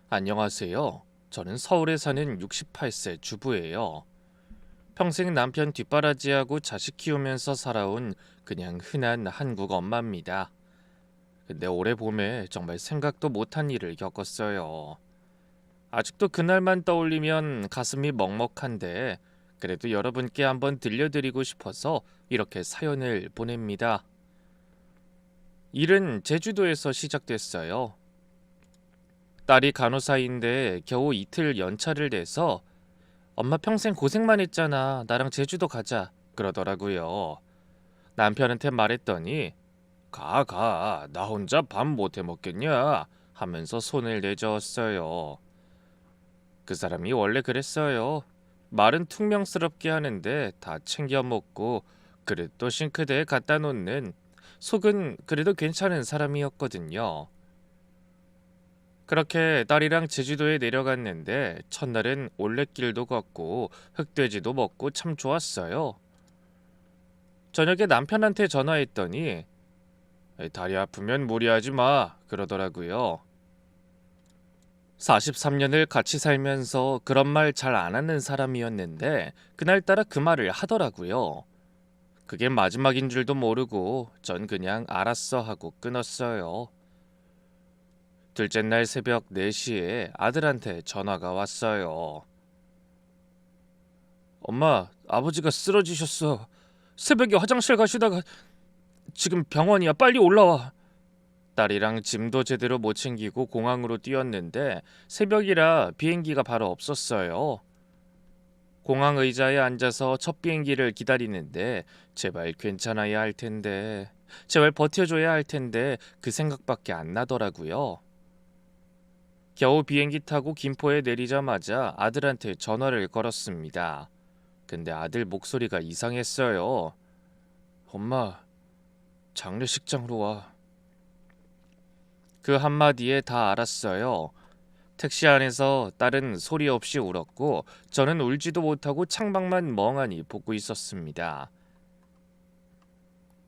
안녕하세요. 저는 서울에 사는 68세 주부예요. 평생 남편 뒷바라지하고 자식 키우면서 살아온 그냥 흔한 한국 엄마입니다. 근데 올해 봄에 정말 생각도 못한 일을 겪었어요. 아직도 그날만 떠올리면 가슴이 먹먹한데 그래도 여러분께 한번 들려드리고 싶어서 이렇게 사연을 보냅니다. 일은 제주도에서 시작됐어요. 딸이 간호사인데 겨우 이틀 연차를 내서 엄마 평생 고생만 했잖아. 나랑 제주도 가자. 그러더라고요. 남편한테 말했더니 가. 나 혼자 밥 못해 먹겠냐? 하면서 손을 내저었어요. 그 사람이 원래 그랬어요. 말은 퉁명스럽게 하는데 다 챙겨 먹고 그릇도 싱크대에 갖다 놓는 속은 그래도 괜찮은 사람이었거든요. 그렇게 딸이랑 제주도에 내려갔는데 첫날은 올레길도 걷고 흑돼지도 먹고 참 좋았어요. 저녁에 남편한테 전화했더니 다리 아프면 무리하지 마 그러더라고요. 43년을 같이 살면서 그런 말 잘 안 하는 사람이었는데 그날따라 그 말을 하더라고요. 그게 마지막인 줄도 모르고 전 그냥 알았어 하고 끊었어요. 둘째 날 새벽 4시에 아들한테 전화가 왔어요. 엄마, 아버지가 쓰러지셨어. 새벽에 화장실 가시다가 지금 병원이야. 빨리 올라와. 딸이랑 짐도 제대로 못 챙기고 공항으로 뛰었는데 새벽이라 비행기가 바로 없었어요. 공항 의자에 앉아서 첫 비행기를 기다리는데 제발 괜찮아야 할 텐데, 제발 버텨줘야 할 텐데 그 생각밖에 안 나더라고요. 겨우 비행기 타고 김포에 내리자마자 아들한테 전화를 걸었습니다. 근데 아들 목소리가 이상했어요. 엄마, 장례식장으로 와. 그 한마디에 다 알았어요. 택시 안에서 딸은 소리 없이 울었고 저는 울지도 못하고 창밖만 멍하니 보고 있었습니다.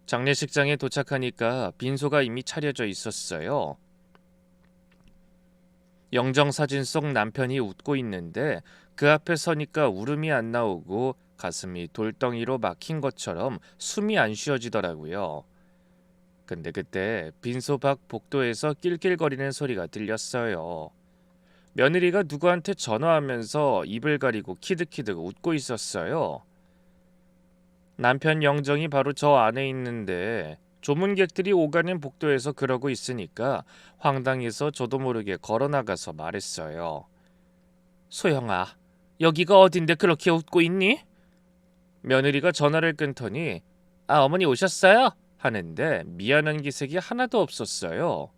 장례식장에 도착하니까 빈소가 이미 차려져 있었어요. 영정사진 속 남편이 웃고 있는데 그 앞에 서니까 울음이 안 나오고 가슴이 돌덩이로 막힌 것처럼 숨이 안 쉬어지더라고요. 근데 그때 빈소 밖 복도에서 낄낄거리는 소리가 들렸어요. 며느리가 누구한테 전화하면서 입을 가리고 키득키득 웃고 있었어요. 남편 영정이 바로 저 안에 있는데 조문객들이 오가는 복도에서 그러고 있으니까 황당해서 저도 모르게 걸어나가서 말했어요. 소영아, 여기가 어딘데 그렇게 웃고 있니? 며느리가 전화를 끊더니 어머니 오셨어요? 하는데 미안한 기색이 하나도 없었어요.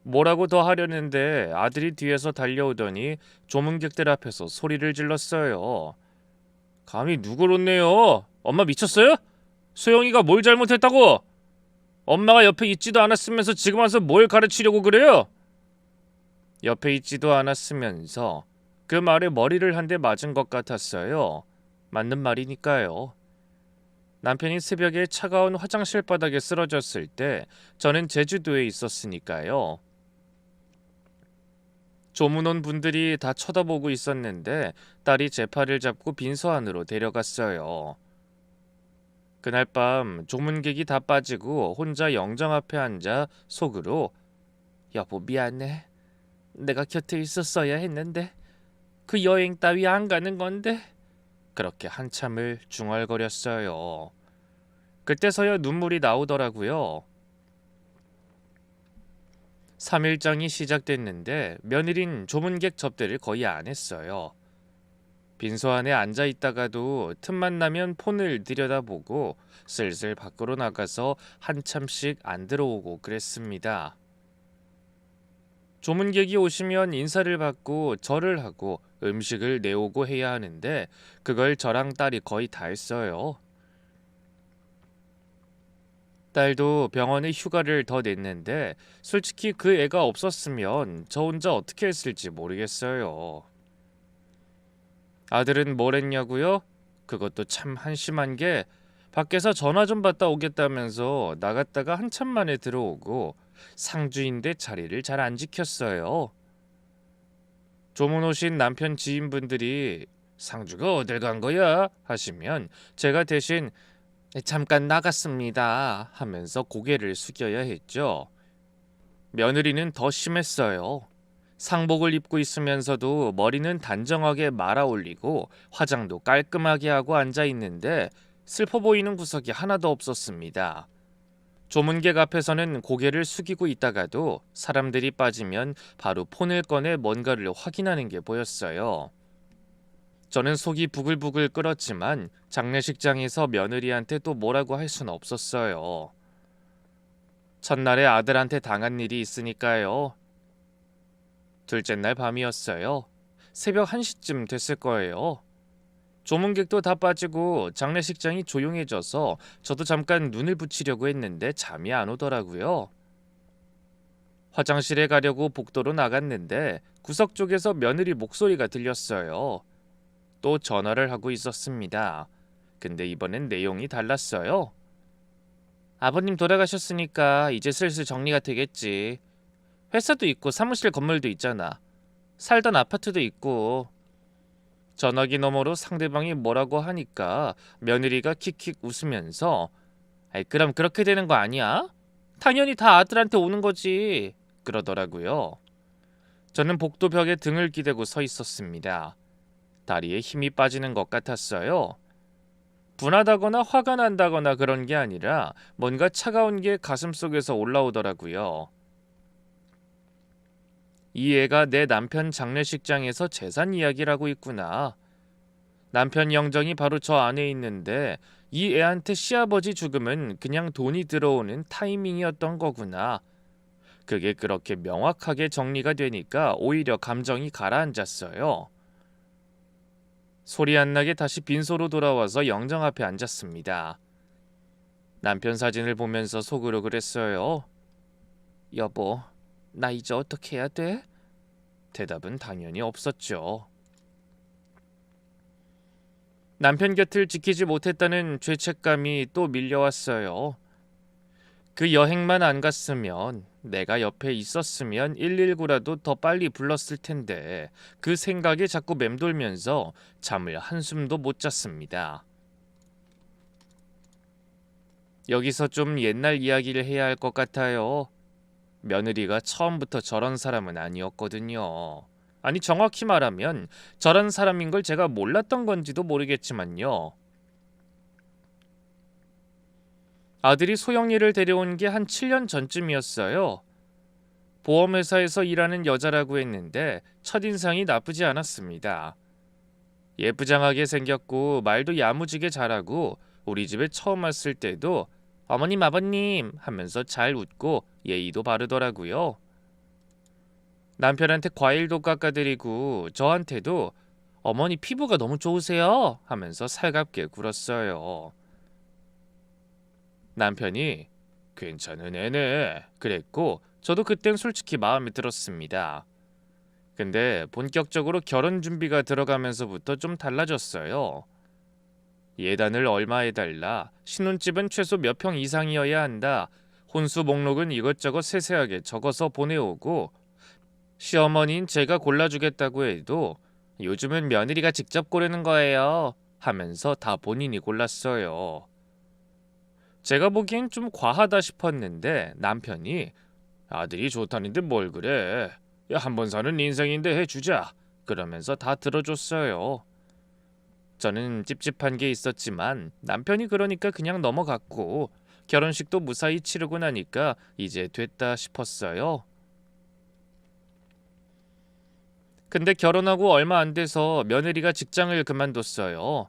뭐라고 더 하려는데 아들이 뒤에서 달려오더니 조문객들 앞에서 소리를 질렀어요. 감히 누굴 혼내요? 엄마 미쳤어요? 소영이가 뭘 잘못했다고? 엄마가 옆에 있지도 않았으면서 지금 와서 뭘 가르치려고 그래요? 옆에 있지도 않았으면서 그 말에 머리를 한 대 맞은 것 같았어요. 맞는 말이니까요. 남편이 새벽에 차가운 화장실 바닥에 쓰러졌을 때 저는 제주도에 있었으니까요. 조문 온 분들이 다 쳐다보고 있었는데 딸이 제 팔을 잡고 빈소 안으로 데려갔어요. 그날 밤 조문객이 다 빠지고 혼자 영정 앞에 앉아 속으로 여보 미안해. 내가 곁에 있었어야 했는데 그 여행 따위 안 가는 건데 그렇게 한참을 중얼거렸어요. 그때서야 눈물이 나오더라고요. 3일장이 시작됐는데 며느린 조문객 접대를 거의 안 했어요. 빈소 안에 앉아 있다가도 틈만 나면 폰을 들여다보고 슬슬 밖으로 나가서 한참씩 안 들어오고 그랬습니다. 조문객이 오시면 인사를 받고 절을 하고 음식을 내오고 해야 하는데 그걸 저랑 딸이 거의 다 했어요. 딸도 병원에 휴가를 더 냈는데 솔직히 그 애가 없었으면 저 혼자 어떻게 했을지 모르겠어요. 아들은 뭘 했냐고요? 그것도 참 한심한 게 밖에서 전화 좀 받다 오겠다면서 나갔다가 한참 만에 들어오고 상주인데 자리를 잘 안 지켰어요. 조문 오신 남편 지인분들이 상주가 어딜 간 거야? 하시면 제가 대신 잠깐 나갔습니다 하면서 고개를 숙여야 했죠. 며느리는 더 심했어요. 상복을 입고 있으면서도 머리는 단정하게 말아 올리고 화장도 깔끔하게 하고 앉아 있는데 슬퍼 보이는 구석이 하나도 없었습니다. 조문객 앞에서는 고개를 숙이고 있다가도 사람들이 빠지면 바로 폰을 꺼내 뭔가를 확인하는 게 보였어요. 저는 속이 부글부글 끓었지만 장례식장에서 며느리한테 또 뭐라고 할 수는 없었어요. 첫날에 아들한테 당한 일이 있으니까요. 둘째 날 밤이었어요. 새벽 1시쯤 됐을 거예요. 조문객도 다 빠지고 장례식장이 조용해져서 저도 잠깐 눈을 붙이려고 했는데 잠이 안 오더라고요. 화장실에 가려고 복도로 나갔는데 구석 쪽에서 며느리 목소리가 들렸어요. 또 전화를 하고 있었습니다. 근데 이번엔 내용이 달랐어요. 아버님 돌아가셨으니까 이제 슬슬 정리가 되겠지. 회사도 있고 사무실 건물도 있잖아. 살던 아파트도 있고. 전화기 너머로 상대방이 뭐라고 하니까 며느리가 킥킥 웃으면서 아이 그럼 그렇게 되는 거 아니야? 당연히 다 아들한테 오는 거지. 그러더라고요. 저는 복도 벽에 등을 기대고 서 있었습니다. 다리에 힘이 빠지는 것 같았어요. 분하다거나 화가 난다거나 그런 게 아니라 뭔가 차가운 게 가슴속에서 올라오더라고요. 이 애가 내 남편 장례식장에서 재산 이야기를 하고 있구나. 남편 영정이 바로 저 안에 있는데 이 애한테 시아버지 죽음은 그냥 돈이 들어오는 타이밍이었던 거구나. 그게 그렇게 명확하게 정리가 되니까 오히려 감정이 가라앉았어요. 소리 안 나게 다시 빈소로 돌아와서 영정 앞에 앉았습니다. 남편 사진을 보면서 속으로 그랬어요. 여보, 나 이제 어떻게 해야 돼? 대답은 당연히 없었죠. 남편 곁을 지키지 못했다는 죄책감이 또 밀려왔어요. 그 여행만 안 갔으면 내가 옆에 있었으면 119라도 더 빨리 불렀을 텐데 그 생각에 자꾸 맴돌면서 잠을 한숨도 못 잤습니다. 여기서 좀 옛날 이야기를 해야 할 것 같아요. 며느리가 처음부터 저런 사람은 아니었거든요. 아니 정확히 말하면 저런 사람인 걸 제가 몰랐던 건지도 모르겠지만요. 아들이 소영이를 데려온 게 한 7년 전쯤이었어요. 보험회사에서 일하는 여자라고 했는데 첫인상이 나쁘지 않았습니다. 예쁘장하게 생겼고 말도 야무지게 잘하고 우리 집에 처음 왔을 때도 어머님 아버님 하면서 잘 웃고 예의도 바르더라고요. 남편한테 과일도 깎아드리고 저한테도 어머니 피부가 너무 좋으세요 하면서 살갑게 굴었어요. 남편이 괜찮은 애네 그랬고 저도 그땐 솔직히 마음에 들었습니다. 근데 본격적으로 결혼 준비가 들어가면서부터 좀 달라졌어요. 예단을 얼마에 달라, 신혼집은 최소 몇 평 이상이어야 한다, 혼수 목록은 이것저것 세세하게 적어서 보내오고 시어머니인 제가 골라주겠다고 해도 요즘은 며느리가 직접 고르는 거예요 하면서 다 본인이 골랐어요. 제가 보기엔 좀 과하다 싶었는데 남편이 아들이 좋다는데 뭘 그래. 야, 한 번 사는 인생인데 해주자. 그러면서 다 들어줬어요. 저는 찝찝한 게 있었지만 남편이 그러니까 그냥 넘어갔고 결혼식도 무사히 치르고 나니까 이제 됐다 싶었어요. 근데 결혼하고 얼마 안 돼서 며느리가 직장을 그만뒀어요.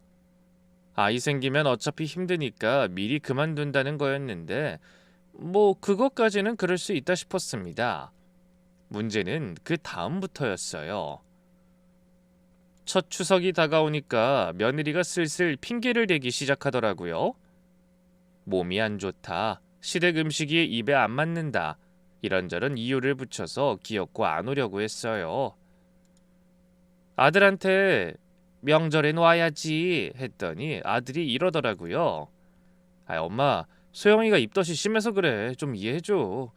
아이 생기면 어차피 힘드니까 미리 그만둔다는 거였는데 뭐 그것까지는 그럴 수 있다 싶었습니다. 문제는 그 다음부터였어요. 첫 추석이 다가오니까 며느리가 슬슬 핑계를 대기 시작하더라고요. 몸이 안 좋다, 시댁 음식이 입에 안 맞는다, 이런저런 이유를 붙여서 기어코 안 오려고 했어요. 아들한테 명절엔 와야지 했더니 아들이 이러더라고요. 아, 엄마, 소영이가 입덧이 심해서 그래. 좀 이해해줘.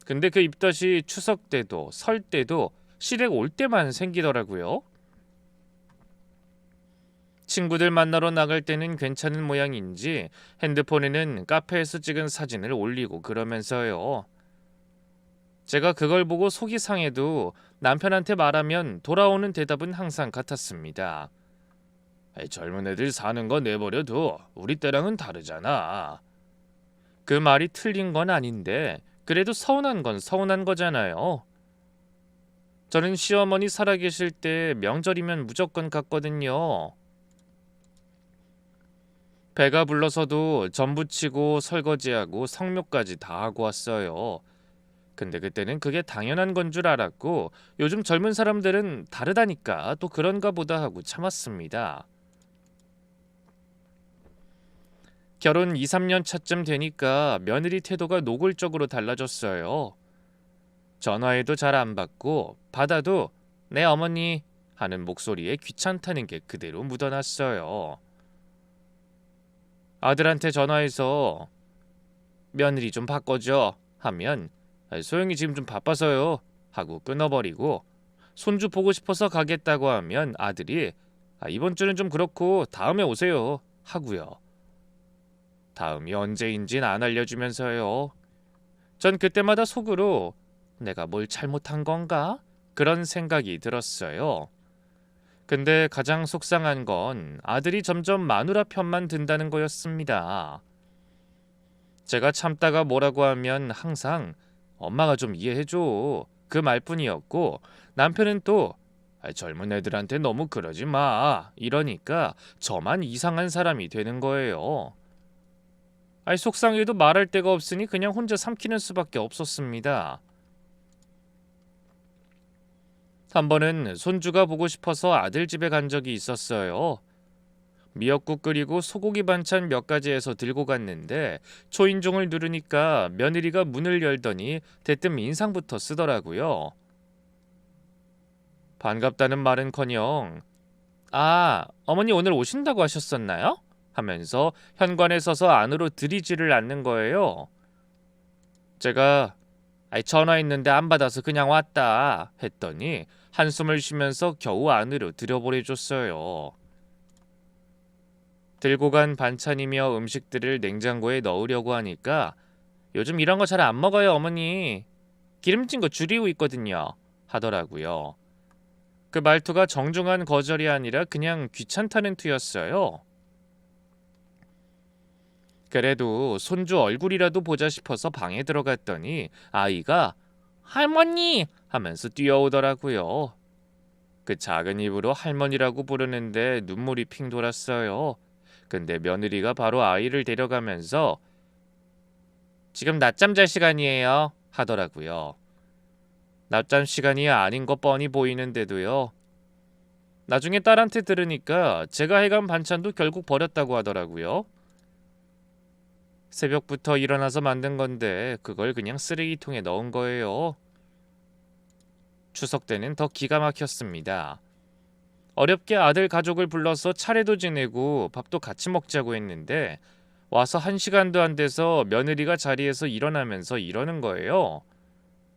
근데 그 입덧이 추석 때도 설 때도 시댁 올 때만 생기더라고요. 친구들 만나러 나갈 때는 괜찮은 모양인지 핸드폰에는 카페에서 찍은 사진을 올리고 그러면서요. 제가 그걸 보고 속이 상해도 남편한테 말하면 돌아오는 대답은 항상 같았습니다. 젊은 애들 사는 거 내버려둬. 우리 때랑은 다르잖아. 그 말이 틀린 건 아닌데 그래도 서운한 건 서운한 거잖아요. 저는 시어머니 살아계실 때 명절이면 무조건 갔거든요. 배가 불러서도 전부 치고 설거지하고 성묘까지 다 하고 왔어요. 근데 그때는 그게 당연한 건 줄 알았고 요즘 젊은 사람들은 다르다니까 또 그런가 보다 하고 참았습니다. 결혼 2, 3년 차쯤 되니까 며느리 태도가 노골적으로 달라졌어요. 전화해도 잘 안 받고 받아도 네 어머니 하는 목소리에 귀찮다는 게 그대로 묻어났어요. 아들한테 전화해서 며느리 좀 바꿔줘 하면 소영이 지금 좀 바빠서요 하고 끊어버리고 손주 보고 싶어서 가겠다고 하면 아들이 이번 주는 좀 그렇고 다음에 오세요 하고요. 다음이 언제인진 안 알려주면서요. 전 그때마다 속으로 내가 뭘 잘못한 건가? 그런 생각이 들었어요. 근데 가장 속상한 건 아들이 점점 마누라 편만 든다는 거였습니다. 제가 참다가 뭐라고 하면 항상 엄마가 좀 이해해줘 그 말뿐이었고 남편은 또 젊은 애들한테 너무 그러지 마 이러니까 저만 이상한 사람이 되는 거예요. 속상해도 말할 데가 없으니 그냥 혼자 삼키는 수밖에 없었습니다. 한 번은 손주가 보고 싶어서 아들 집에 간 적이 있었어요. 미역국 끓이고 소고기 반찬 몇 가지 해서 들고 갔는데 초인종을 누르니까 며느리가 문을 열더니 대뜸 인상부터 쓰더라고요. 반갑다는 말은커녕 어머니 오늘 오신다고 하셨었나요? 하면서 현관에 서서 안으로 들이지를 않는 거예요. 제가 전화했는데 안 받아서 그냥 왔다 했더니 한숨을 쉬면서 겨우 안으로 들여보내줬어요. 들고 간 반찬이며 음식들을 냉장고에 넣으려고 하니까 요즘 이런 거 잘 안 먹어요 어머니. 기름진 거 줄이고 있거든요 하더라고요. 그 말투가 정중한 거절이 아니라 그냥 귀찮다는 투였어요. 그래도 손주 얼굴이라도 보자 싶어서 방에 들어갔더니 아이가 할머니 하면서 뛰어오더라고요. 그 작은 입으로 할머니라고 부르는데 눈물이 핑 돌았어요. 근데 며느리가 바로 아이를 데려가면서 지금 낮잠 잘 시간이에요 하더라고요. 낮잠 시간이 아닌 거 뻔히 보이는데도요. 나중에 딸한테 들으니까 제가 해간 반찬도 결국 버렸다고 하더라고요. 새벽부터 일어나서 만든 건데 그걸 그냥 쓰레기통에 넣은 거예요. 추석 때는 더 기가 막혔습니다. 어렵게 아들 가족을 불러서 차례도 지내고 밥도 같이 먹자고 했는데 와서 1시간도 안 돼서 며느리가 자리에서 일어나면서 이러는 거예요.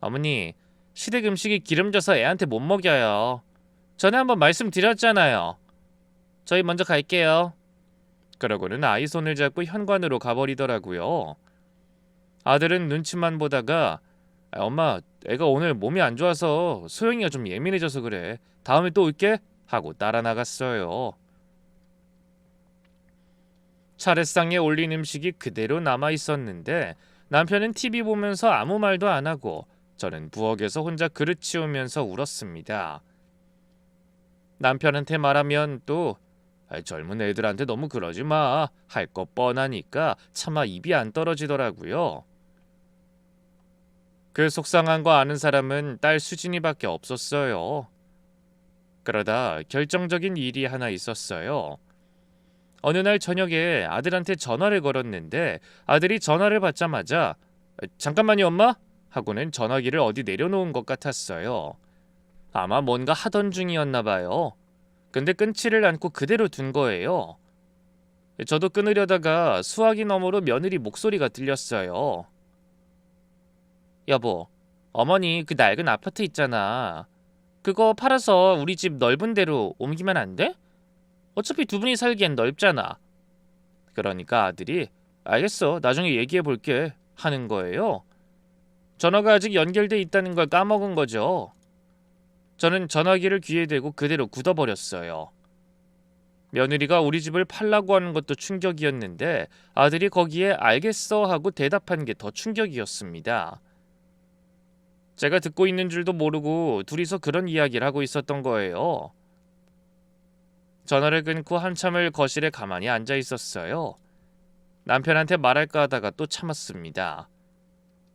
어머니, 시댁 음식이 기름져서 애한테 못 먹여요. 전에 한번 말씀드렸잖아요. 저희 먼저 갈게요. 그러고는 아이 손을 잡고 현관으로 가버리더라고요. 아들은 눈치만 보다가 엄마, 애가 오늘 몸이 안 좋아서 소영이가 좀 예민해져서 그래. 다음에 또 올게 하고 따라 나갔어요. 차례상에 올린 음식이 그대로 남아 있었는데 남편은 TV 보면서 아무 말도 안 하고 저는 부엌에서 혼자 그릇 치우면서 울었습니다. 남편한테 말하면 또 젊은 애들한테 너무 그러지 마 할 거 뻔하니까 차마 입이 안 떨어지더라고요. 그 속상한 거 아는 사람은 딸 수진이밖에 없었어요. 그러다 결정적인 일이 하나 있었어요. 어느 날 저녁에 아들한테 전화를 걸었는데 아들이 전화를 받자마자 잠깐만요 엄마? 하고는 전화기를 어디 내려놓은 것 같았어요. 아마 뭔가 하던 중이었나 봐요. 근데 끊지를 않고 그대로 둔 거예요. 저도 끊으려다가 수화기 너머로 며느리 목소리가 들렸어요. 여보, 어머니 그 낡은 아파트 있잖아. 그거 팔아서 우리 집 넓은 데로 옮기면 안 돼? 어차피 두 분이 살기엔 넓잖아. 그러니까 아들이 알겠어, 나중에 얘기해 볼게 하는 거예요. 전화가 아직 연결돼 있다는 걸 까먹은 거죠. 저는 전화기를 귀에 대고 그대로 굳어버렸어요. 며느리가 우리 집을 팔라고 하는 것도 충격이었는데 아들이 거기에 알겠어 하고 대답한 게 더 충격이었습니다. 제가 듣고 있는 줄도 모르고 둘이서 그런 이야기를 하고 있었던 거예요. 전화를 끊고 한참을 거실에 가만히 앉아 있었어요. 남편한테 말할까 하다가 또 참았습니다.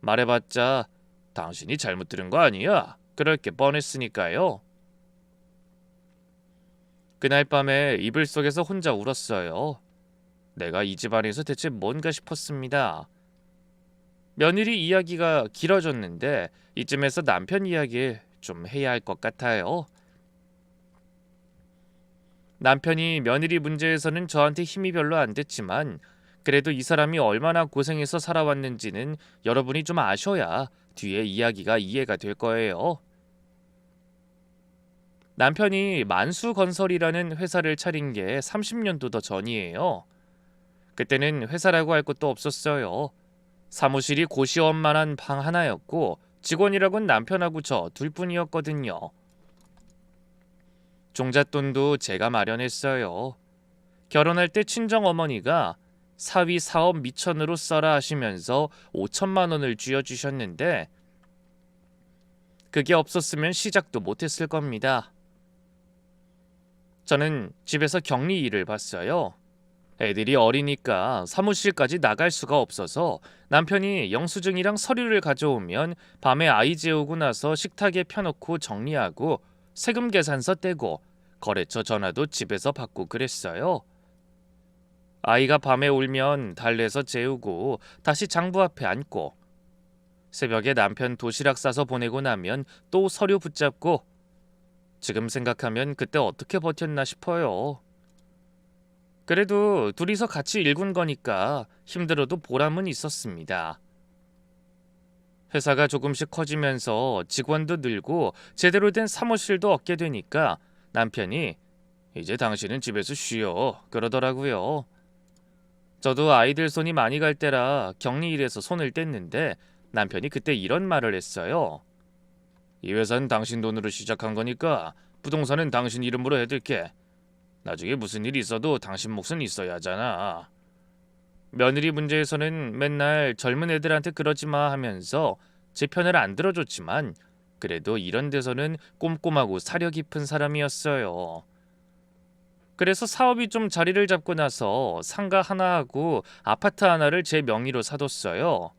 말해봤자 당신이 잘못 들은 거 아니야? 그럴 게 뻔했으니까요. 그날 밤에 이불 속에서 혼자 울었어요. 내가 이 집안에서 대체 뭔가 싶었습니다. 며느리 이야기가 길어졌는데 이쯤에서 남편 이야기 좀 해야 할 것 같아요. 남편이 며느리 문제에서는 저한테 힘이 별로 안 됐지만 그래도 이 사람이 얼마나 고생해서 살아왔는지는 여러분이 좀 아셔야 뒤에 이야기가 이해가 될 거예요. 남편이 만수건설이라는 회사를 차린 게 30년도 더 전이에요. 그때는 회사라고 할 것도 없었어요. 사무실이 고시원만한 방 하나였고 직원이라곤 남편하고 저 둘뿐이었거든요. 종잣돈도 제가 마련했어요. 결혼할 때 친정어머니가 사위 사업 미천으로 써라 하시면서 5천만 원을 쥐어주셨는데 그게 없었으면 시작도 못했을 겁니다. 저는 집에서 격리 일을 봤어요. 애들이 어리니까 사무실까지 나갈 수가 없어서 남편이 영수증이랑 서류를 가져오면 밤에 아이 재우고 나서 식탁에 펴놓고 정리하고 세금 계산서 떼고 거래처 전화도 집에서 받고 그랬어요. 아이가 밤에 울면 달래서 재우고 다시 장부 앞에 앉고 새벽에 남편 도시락 싸서 보내고 나면 또 서류 붙잡고 지금 생각하면 그때 어떻게 버텼나 싶어요. 그래도 둘이서 같이 일군 거니까 힘들어도 보람은 있었습니다. 회사가 조금씩 커지면서 직원도 늘고 제대로 된 사무실도 얻게 되니까 남편이 이제 당신은 집에서 쉬어 그러더라고요. 저도 아이들 손이 많이 갈 때라 격리일에서 손을 뗐는데 남편이 그때 이런 말을 했어요. 이 회사는 당신 돈으로 시작한 거니까 부동산은 당신 이름으로 해둘게. 나중에 무슨 일이 있어도 당신 몫은 있어야 하잖아. 며느리 문제에서는 맨날 젊은 애들한테 그러지 마 하면서 제 편을 안 들어줬지만 그래도 이런 데서는 꼼꼼하고 사려 깊은 사람이었어요. 그래서 사업이 좀 자리를 잡고 나서 상가 하나하고 아파트 하나를 제 명의로 사뒀어요.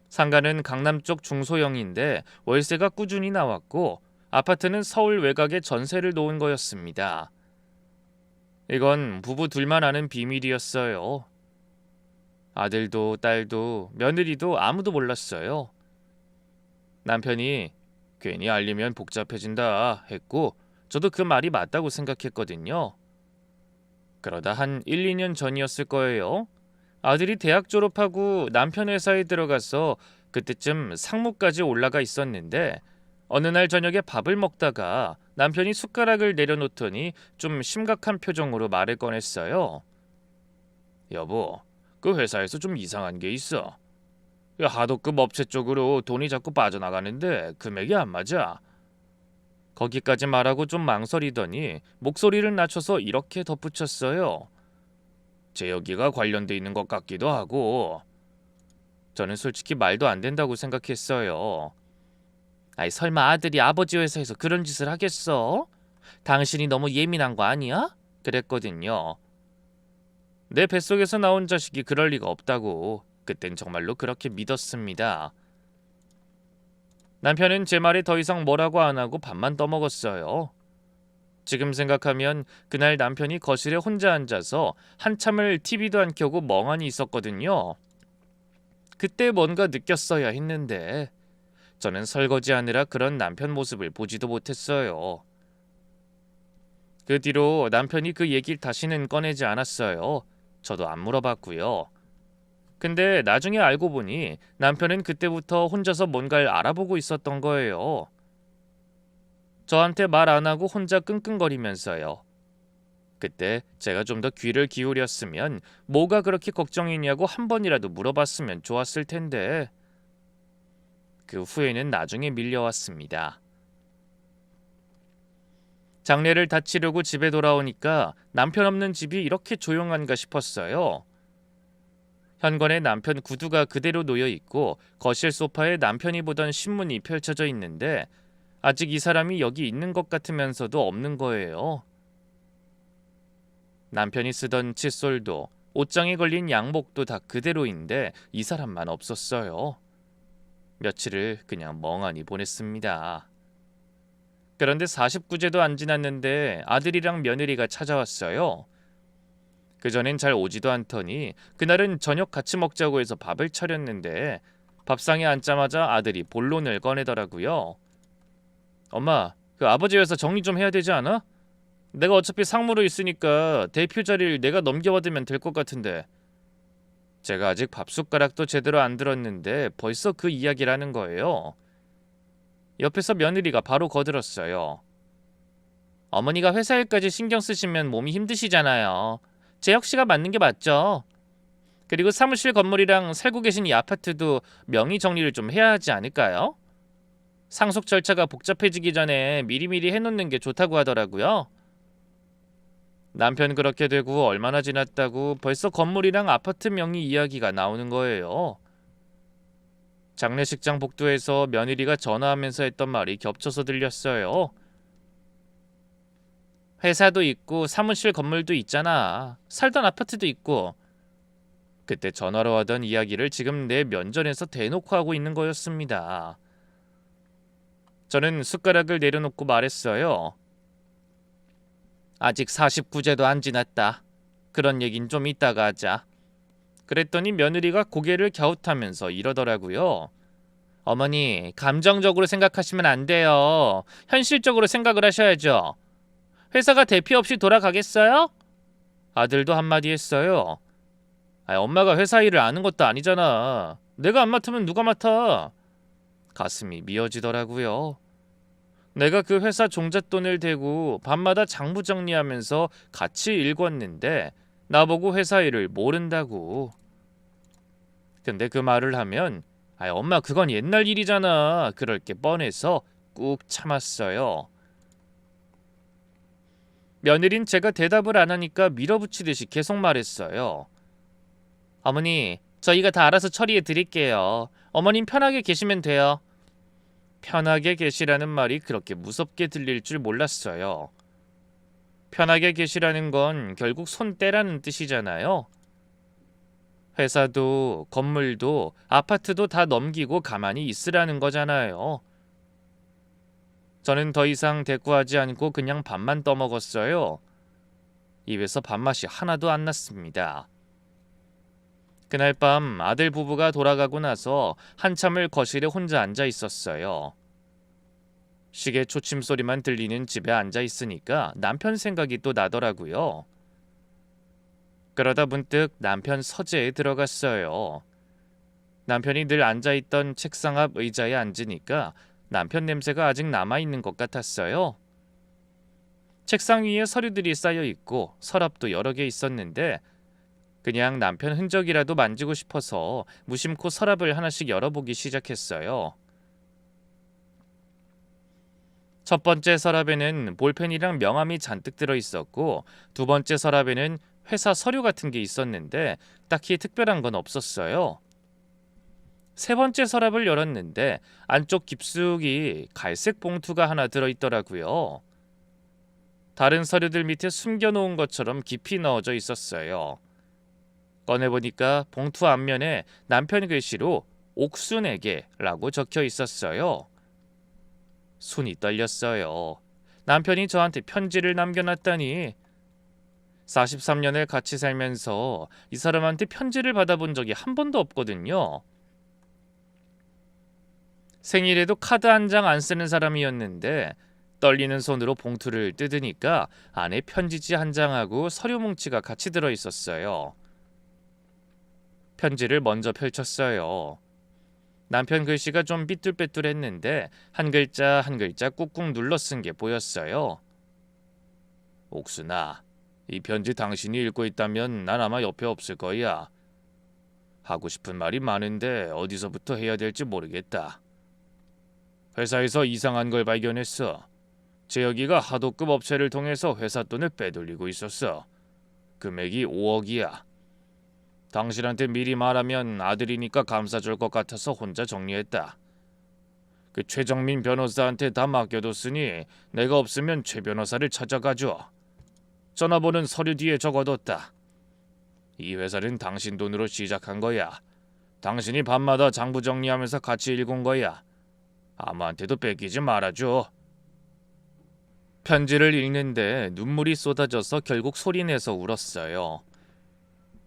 상가는 강남 쪽 중소형인데 월세가 꾸준히 나왔고 아파트는 서울 외곽에 전세를 놓은 거였습니다. 이건 부부 둘만 아는 비밀이었어요. 아들도 딸도 며느리도 아무도 몰랐어요. 남편이 괜히 알리면 복잡해진다 했고 저도 그 말이 맞다고 생각했거든요. 그러다 한 1, 2년 전이었을 거예요. 아들이 대학 졸업하고 남편 회사에 들어가서 그때쯤 상무까지 올라가 있었는데 어느 날 저녁에 밥을 먹다가 남편이 숟가락을 내려놓더니 좀 심각한 표정으로 말을 꺼냈어요. 여보, 그 회사에서 좀 이상한 게 있어. 하도급 업체 쪽으로 돈이 자꾸 빠져나가는데 금액이 안 맞아. 거기까지 말하고 좀 망설이더니 목소리를 낮춰서 이렇게 덧붙였어요. 재혁이가 관련돼 있는 것 같기도 하고. 저는 솔직히 말도 안 된다고 생각했어요. 아이 설마 아들이 아버지 회사에서 그런 짓을 하겠어? 당신이 너무 예민한 거 아니야? 그랬거든요. 내 뱃속에서 나온 자식이 그럴 리가 없다고 그땐 정말로 그렇게 믿었습니다. 남편은 제 말에 더 이상 뭐라고 안 하고 밥만 떠먹었어요. 지금 생각하면 그날 남편이 거실에 혼자 앉아서 한참을 TV도 안 켜고 멍하니 있었거든요. 그때 뭔가 느꼈어야 했는데 저는 설거지하느라 그런 남편 모습을 보지도 못했어요. 그 뒤로 남편이 그 얘기를 다시는 꺼내지 않았어요. 저도 안 물어봤고요. 근데 나중에 알고 보니 남편은 그때부터 혼자서 뭔가를 알아보고 있었던 거예요. 저한테 말 안 하고 혼자 끙끙거리면서요. 그때 제가 좀 더 귀를 기울였으면 뭐가 그렇게 걱정이냐고 한 번이라도 물어봤으면 좋았을 텐데. 그 후에는 나중에 밀려왔습니다. 장례를 다 치르고 집에 돌아오니까 남편 없는 집이 이렇게 조용한가 싶었어요. 현관에 남편 구두가 그대로 놓여 있고 거실 소파에 남편이 보던 신문이 펼쳐져 있는데 아직 이 사람이 여기 있는 것 같으면서도 없는 거예요. 남편이 쓰던 칫솔도 옷장에 걸린 양복도 다 그대로인데 이 사람만 없었어요. 며칠을 그냥 멍하니 보냈습니다. 그런데 49제도 안 지났는데 아들이랑 며느리가 찾아왔어요. 그전엔 잘 오지도 않더니 그날은 저녁 같이 먹자고 해서 밥을 차렸는데 밥상에 앉자마자 아들이 본론을 꺼내더라고요. 엄마, 그 아버지 회사 정리 좀 해야 되지 않아? 내가 어차피 상무로 있으니까 대표 자리를 내가 넘겨받으면 될 것 같은데. 제가 아직 밥숟가락도 제대로 안 들었는데 벌써 그 이야기를 하는 거예요. 옆에서 며느리가 바로 거들었어요. 어머니가 회사 일까지 신경 쓰시면 몸이 힘드시잖아요. 재혁 씨가 맞는 게 맞죠. 그리고 사무실 건물이랑 살고 계신 이 아파트도 명의 정리를 좀 해야 하지 않을까요? 상속 절차가 복잡해지기 전에 미리미리 해놓는 게 좋다고 하더라고요. 남편 그렇게 되고 얼마나 지났다고 벌써 건물이랑 아파트 명의 이야기가 나오는 거예요. 장례식장 복도에서 며느리가 전화하면서 했던 말이 겹쳐서 들렸어요. 회사도 있고 사무실 건물도 있잖아. 살던 아파트도 있고. 그때 전화로 하던 이야기를 지금 내 면전에서 대놓고 하고 있는 거였습니다. 저는 숟가락을 내려놓고 말했어요. 아직 49제도 안 지났다. 그런 얘긴 좀 이따가 하자. 그랬더니 며느리가 고개를 갸웃하면서 이러더라고요. 어머니, 감정적으로 생각하시면 안 돼요. 현실적으로 생각을 하셔야죠. 회사가 대피 없이 돌아가겠어요? 아들도 한마디 했어요. 엄마가 회사 일을 아는 것도 아니잖아. 내가 안 맡으면 누가 맡아? 가슴이 미어지더라고요. 내가 그 회사 종잣돈을 대고 밤마다 장부 정리하면서 같이 읽었는데 나보고 회사 일을 모른다고. 근데 그 말을 하면 엄마 그건 옛날 일이잖아. 그럴 게 뻔해서 꾹 참았어요. 며느린 제가 대답을 안 하니까 밀어붙이듯이 계속 말했어요. 어머니, 저희가 다 알아서 처리해 드릴게요. 어머님 편하게 계시면 돼요. 편하게 계시라는 말이 그렇게 무섭게 들릴 줄 몰랐어요. 편하게 계시라는 건 결국 손 떼라는 뜻이잖아요. 회사도 건물도 아파트도 다 넘기고 가만히 있으라는 거잖아요. 저는 더 이상 대꾸하지 않고 그냥 밥만 떠먹었어요. 입에서 밥맛이 하나도 안 났습니다. 그날 밤 아들 부부가 돌아가고 나서 한참을 거실에 혼자 앉아 있었어요. 시계 초침 소리만 들리는 집에 앉아 있으니까 남편 생각이 또 나더라고요. 그러다 문득 남편 서재에 들어갔어요. 남편이 늘 앉아있던 책상 앞 의자에 앉으니까 남편 냄새가 아직 남아있는 것 같았어요. 책상 위에 서류들이 쌓여 있고 서랍도 여러 개 있었는데 그냥 남편 흔적이라도 만지고 싶어서 무심코 서랍을 하나씩 열어보기 시작했어요. 첫 번째 서랍에는 볼펜이랑 명함이 잔뜩 들어있었고 두 번째 서랍에는 회사 서류 같은 게 있었는데 딱히 특별한 건 없었어요. 세 번째 서랍을 열었는데 안쪽 깊숙이 갈색 봉투가 하나 들어있더라고요. 다른 서류들 밑에 숨겨놓은 것처럼 깊이 넣어져 있었어요. 꺼내보니까 봉투 앞면에 남편 글씨로 옥순에게라고 적혀 있었어요. 손이 떨렸어요. 남편이 저한테 편지를 남겨놨다니. 43년을 같이 살면서 이 사람한테 편지를 받아본 적이 한 번도 없거든요. 생일에도 카드 한 장 안 쓰는 사람이었는데 떨리는 손으로 봉투를 뜯으니까 안에 편지지 한 장하고 서류 뭉치가 같이 들어있었어요. 편지를 먼저 펼쳤어요. 남편 글씨가 좀 삐뚤빼뚤했는데 한 글자 한 글자 꾹꾹 눌러 쓴 게 보였어요. 옥순아, 이 편지 당신이 읽고 있다면 난 아마 옆에 없을 거야. 하고 싶은 말이 많은데 어디서부터 해야 될지 모르겠다. 회사에서 이상한 걸 발견했어. 재혁이가 하도급 업체를 통해서 회사 돈을 빼돌리고 있었어. 금액이 5억이야. 당신한테 미리 말하면 아들이니까 감싸줄 것 같아서 혼자 정리했다. 그 최정민 변호사한테 다 맡겨뒀으니 내가 없으면 최 변호사를 찾아가줘. 전화번호는 서류 뒤에 적어뒀다. 이 회사는 당신 돈으로 시작한 거야. 당신이 밤마다 장부 정리하면서 같이 읽은 거야. 아무한테도 뺏기지 말아줘. 편지를 읽는데 눈물이 쏟아져서 결국 소리내서 울었어요.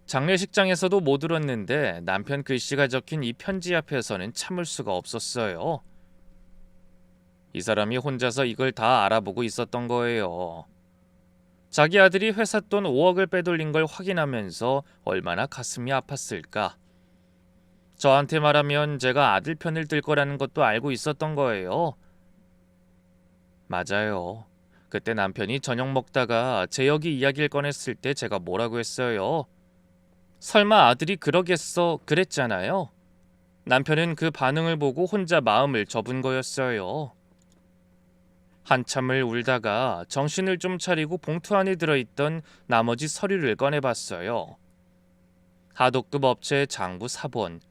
장례식장에서도 못 울었는데 남편 글씨가 적힌 이 편지 앞에서는 참을 수가 없었어요. 이 사람이 혼자서 이걸 다 알아보고 있었던 거예요. 자기 아들이 회사 돈 5억을 빼돌린 걸 확인하면서 얼마나 가슴이 아팠을까. 저한테 말하면 제가 아들 편을 들 거라는 것도 알고 있었던 거예요. 맞아요. 그때 남편이 저녁 먹다가 재혁이 이야기를 꺼냈을 때 제가 뭐라고 했어요? 설마 아들이 그러겠어 그랬잖아요. 남편은 그 반응을 보고 혼자 마음을 접은 거였어요. 한참을 울다가 정신을 좀 차리고 봉투 안에 들어있던 나머지 서류를 꺼내봤어요. 하도급 업체 장부 사본,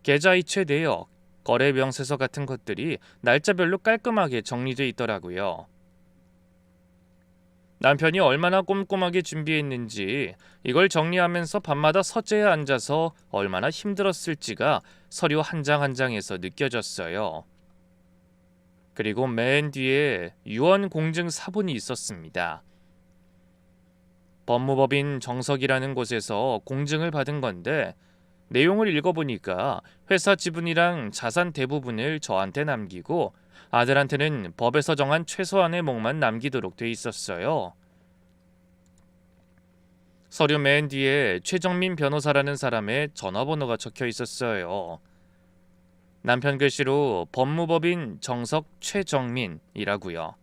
계좌이체 내역, 거래 명세서 같은 것들이 날짜별로 깔끔하게 정리돼 있더라고요. 남편이 얼마나 꼼꼼하게 준비했는지 이걸 정리하면서 밤마다 서재에 앉아서 얼마나 힘들었을지가 서류 한 장 한 장에서 느껴졌어요. 그리고 맨 뒤에 유언 공증 사본이 있었습니다. 법무법인 정석이라는 곳에서 공증을 받은 건데 내용을 읽어보니까 회사 지분이랑 자산 대부분을 저한테 남기고 아들한테는 법에서 정한 최소한의 몫만 남기도록 돼 있었어요. 서류 맨 뒤에 최정민 변호사라는 사람의 전화번호가 적혀 있었어요. 남편 글씨로 법무법인 정석 최정민이라고요.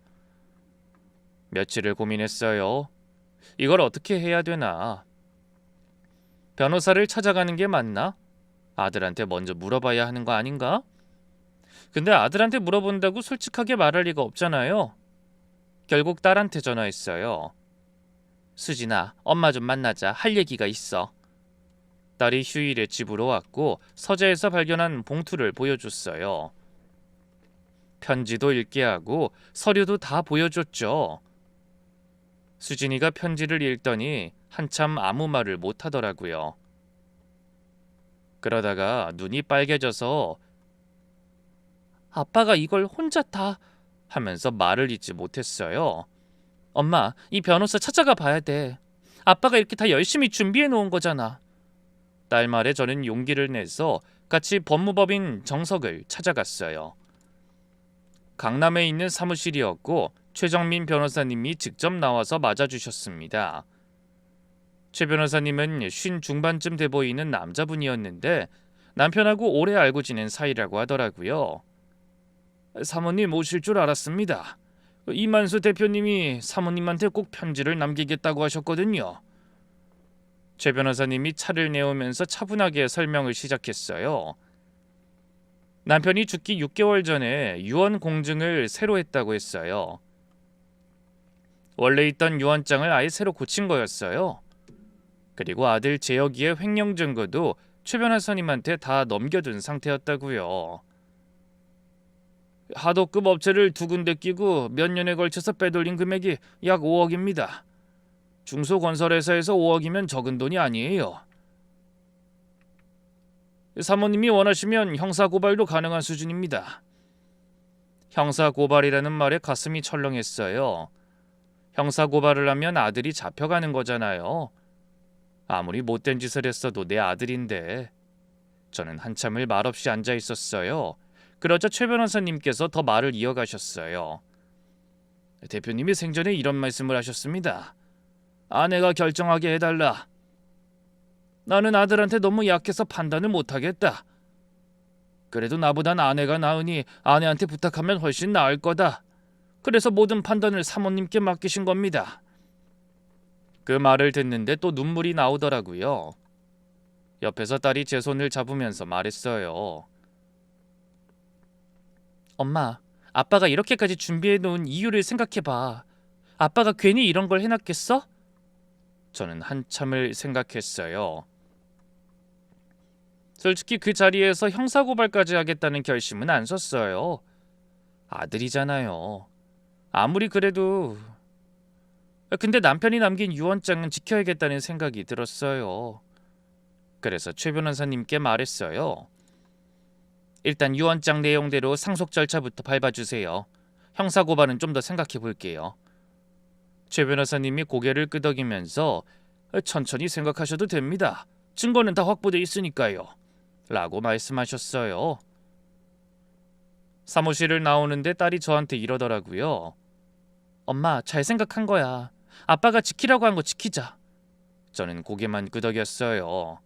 며칠을 고민했어요. 이걸 어떻게 해야 되나? 변호사를 찾아가는 게 맞나? 아들한테 먼저 물어봐야 하는 거 아닌가? 근데 아들한테 물어본다고 솔직하게 말할 리가 없잖아요. 결국 딸한테 전화했어요. 수진아, 엄마 좀 만나자. 할 얘기가 있어. 딸이 휴일에 집으로 왔고 서재에서 발견한 봉투를 보여줬어요. 편지도 읽게 하고 서류도 다 보여줬죠. 수진이가 편지를 읽더니 한참 아무 말을 못하더라고요. 그러다가 눈이 빨개져서 아빠가 이걸 혼자 다 하면서 말을 잇지 못했어요. 엄마, 이 변호사 찾아가 봐야 돼. 아빠가 이렇게 다 열심히 준비해 놓은 거잖아. 딸 말에 저는 용기를 내서 같이 법무법인 정석을 찾아갔어요. 강남에 있는 사무실이었고 최정민 변호사님이 직접 나와서 맞아주셨습니다. 최 변호사님은 50 중반쯤 돼 보이는 남자분이었는데 남편하고 오래 알고 지낸 사이라고 하더라고요. 사모님 오실 줄 알았습니다. 이만수 대표님이 사모님한테 꼭 편지를 남기겠다고 하셨거든요. 최 변호사님이 차를 내오면서 차분하게 설명을 시작했어요. 남편이 죽기 6개월 전에 유언 공증을 새로 했다고 했어요. 원래 있던 유언장을 아예 새로 고친 거였어요. 그리고 아들 재혁이의 횡령 증거도 최 변호사님한테 다 넘겨둔 상태였다고요. 하도급 업체를 두 군데 끼고 몇 년에 걸쳐서 빼돌린 금액이 약 5억입니다. 중소건설회사에서 5억이면 적은 돈이 아니에요. 사모님이 원하시면 형사고발도 가능한 수준입니다. 형사고발이라는 말에 가슴이 철렁했어요. 형사고발을 하면 아들이 잡혀가는 거잖아요. 아무리 못된 짓을 했어도 내 아들인데. 저는 한참을 말없이 앉아 있었어요. 그러자 최 변호사님께서 더 말을 이어가셨어요. 대표님이 생전에 이런 말씀을 하셨습니다. 아내가 결정하게 해달라. 나는 아들한테 너무 약해서 판단을 못하겠다. 그래도 나보단 아내가 나으니 아내한테 부탁하면 훨씬 나을 거다. 그래서 모든 판단을 사모님께 맡기신 겁니다. 그 말을 듣는데 또 눈물이 나오더라고요. 옆에서 딸이 제 손을 잡으면서 말했어요. 엄마, 아빠가 이렇게까지 준비해 놓은 이유를 생각해봐. 아빠가 괜히 이런 걸 해놨겠어? 저는 한참을 생각했어요. 솔직히 그 자리에서 형사고발까지 하겠다는 결심은 안 섰어요. 아들이잖아요. 아무리 그래도 근데 남편이 남긴 유언장은 지켜야겠다는 생각이 들었어요. 그래서 최 변호사님께 말했어요. 일단 유언장 내용대로 상속 절차부터 밟아주세요. 형사고발은 좀 더 생각해 볼게요. 최 변호사님이 고개를 끄덕이면서 천천히 생각하셔도 됩니다. 증거는 다 확보돼 있으니까요. 라고 말씀하셨어요. 사무실을 나오는데 딸이 저한테 이러더라고요. 엄마, 잘 생각한 거야. 아빠가 지키라고 한 거 지키자. 저는 고개만 끄덕였어요.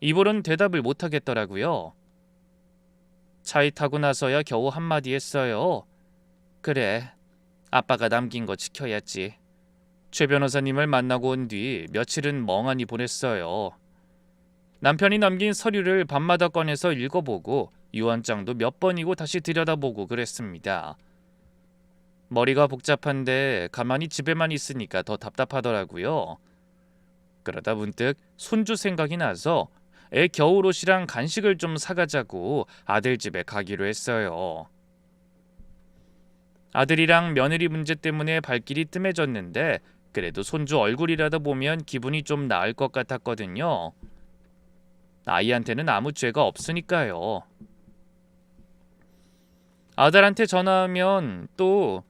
입으로는 대답을 못하겠더라고요. 차에 타고 나서야 겨우 한마디 했어요. 그래, 아빠가 남긴 거 지켜야지. 최 변호사님을 만나고 온 뒤 며칠은 멍하니 보냈어요. 남편이 남긴 서류를 밤마다 꺼내서 읽어보고 유언장도 몇 번이고 다시 들여다보고 그랬습니다. 머리가 복잡한데 가만히 집에만 있으니까 더 답답하더라고요. 그러다 문득 손주 생각이 나서 애 겨울옷이랑 간식을 좀 사가자고 아들 집에 가기로 했어요. 아들이랑 며느리 문제 때문에 발길이 뜸해졌는데 그래도 손주 얼굴이라도 보면 기분이 좀 나을 것 같았거든요. 아이한테는 아무 죄가 없으니까요. 아들한테 전화하면 또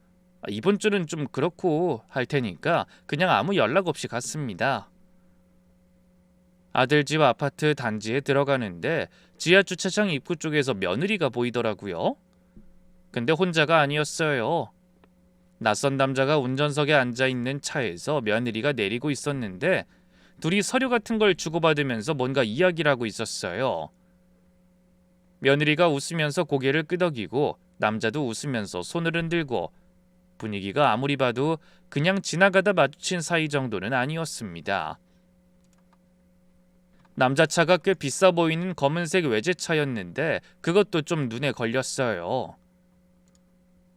이번 주는 좀 그렇고 할 테니까 그냥 아무 연락 없이 갔습니다. 아들 집 아파트 단지에 들어가는데 지하 주차장 입구 쪽에서 며느리가 보이더라고요. 근데 혼자가 아니었어요. 낯선 남자가 운전석에 앉아있는 차에서 며느리가 내리고 있었는데 둘이 서류 같은 걸 주고받으면서 뭔가 이야기를 하고 있었어요. 며느리가 웃으면서 고개를 끄덕이고 남자도 웃으면서 손을 흔들고 분위기가 아무리 봐도 그냥 지나가다 마주친 사이 정도는 아니었습니다. 남자 차가 꽤 비싸 보이는 검은색 외제차였는데 그것도 좀 눈에 걸렸어요.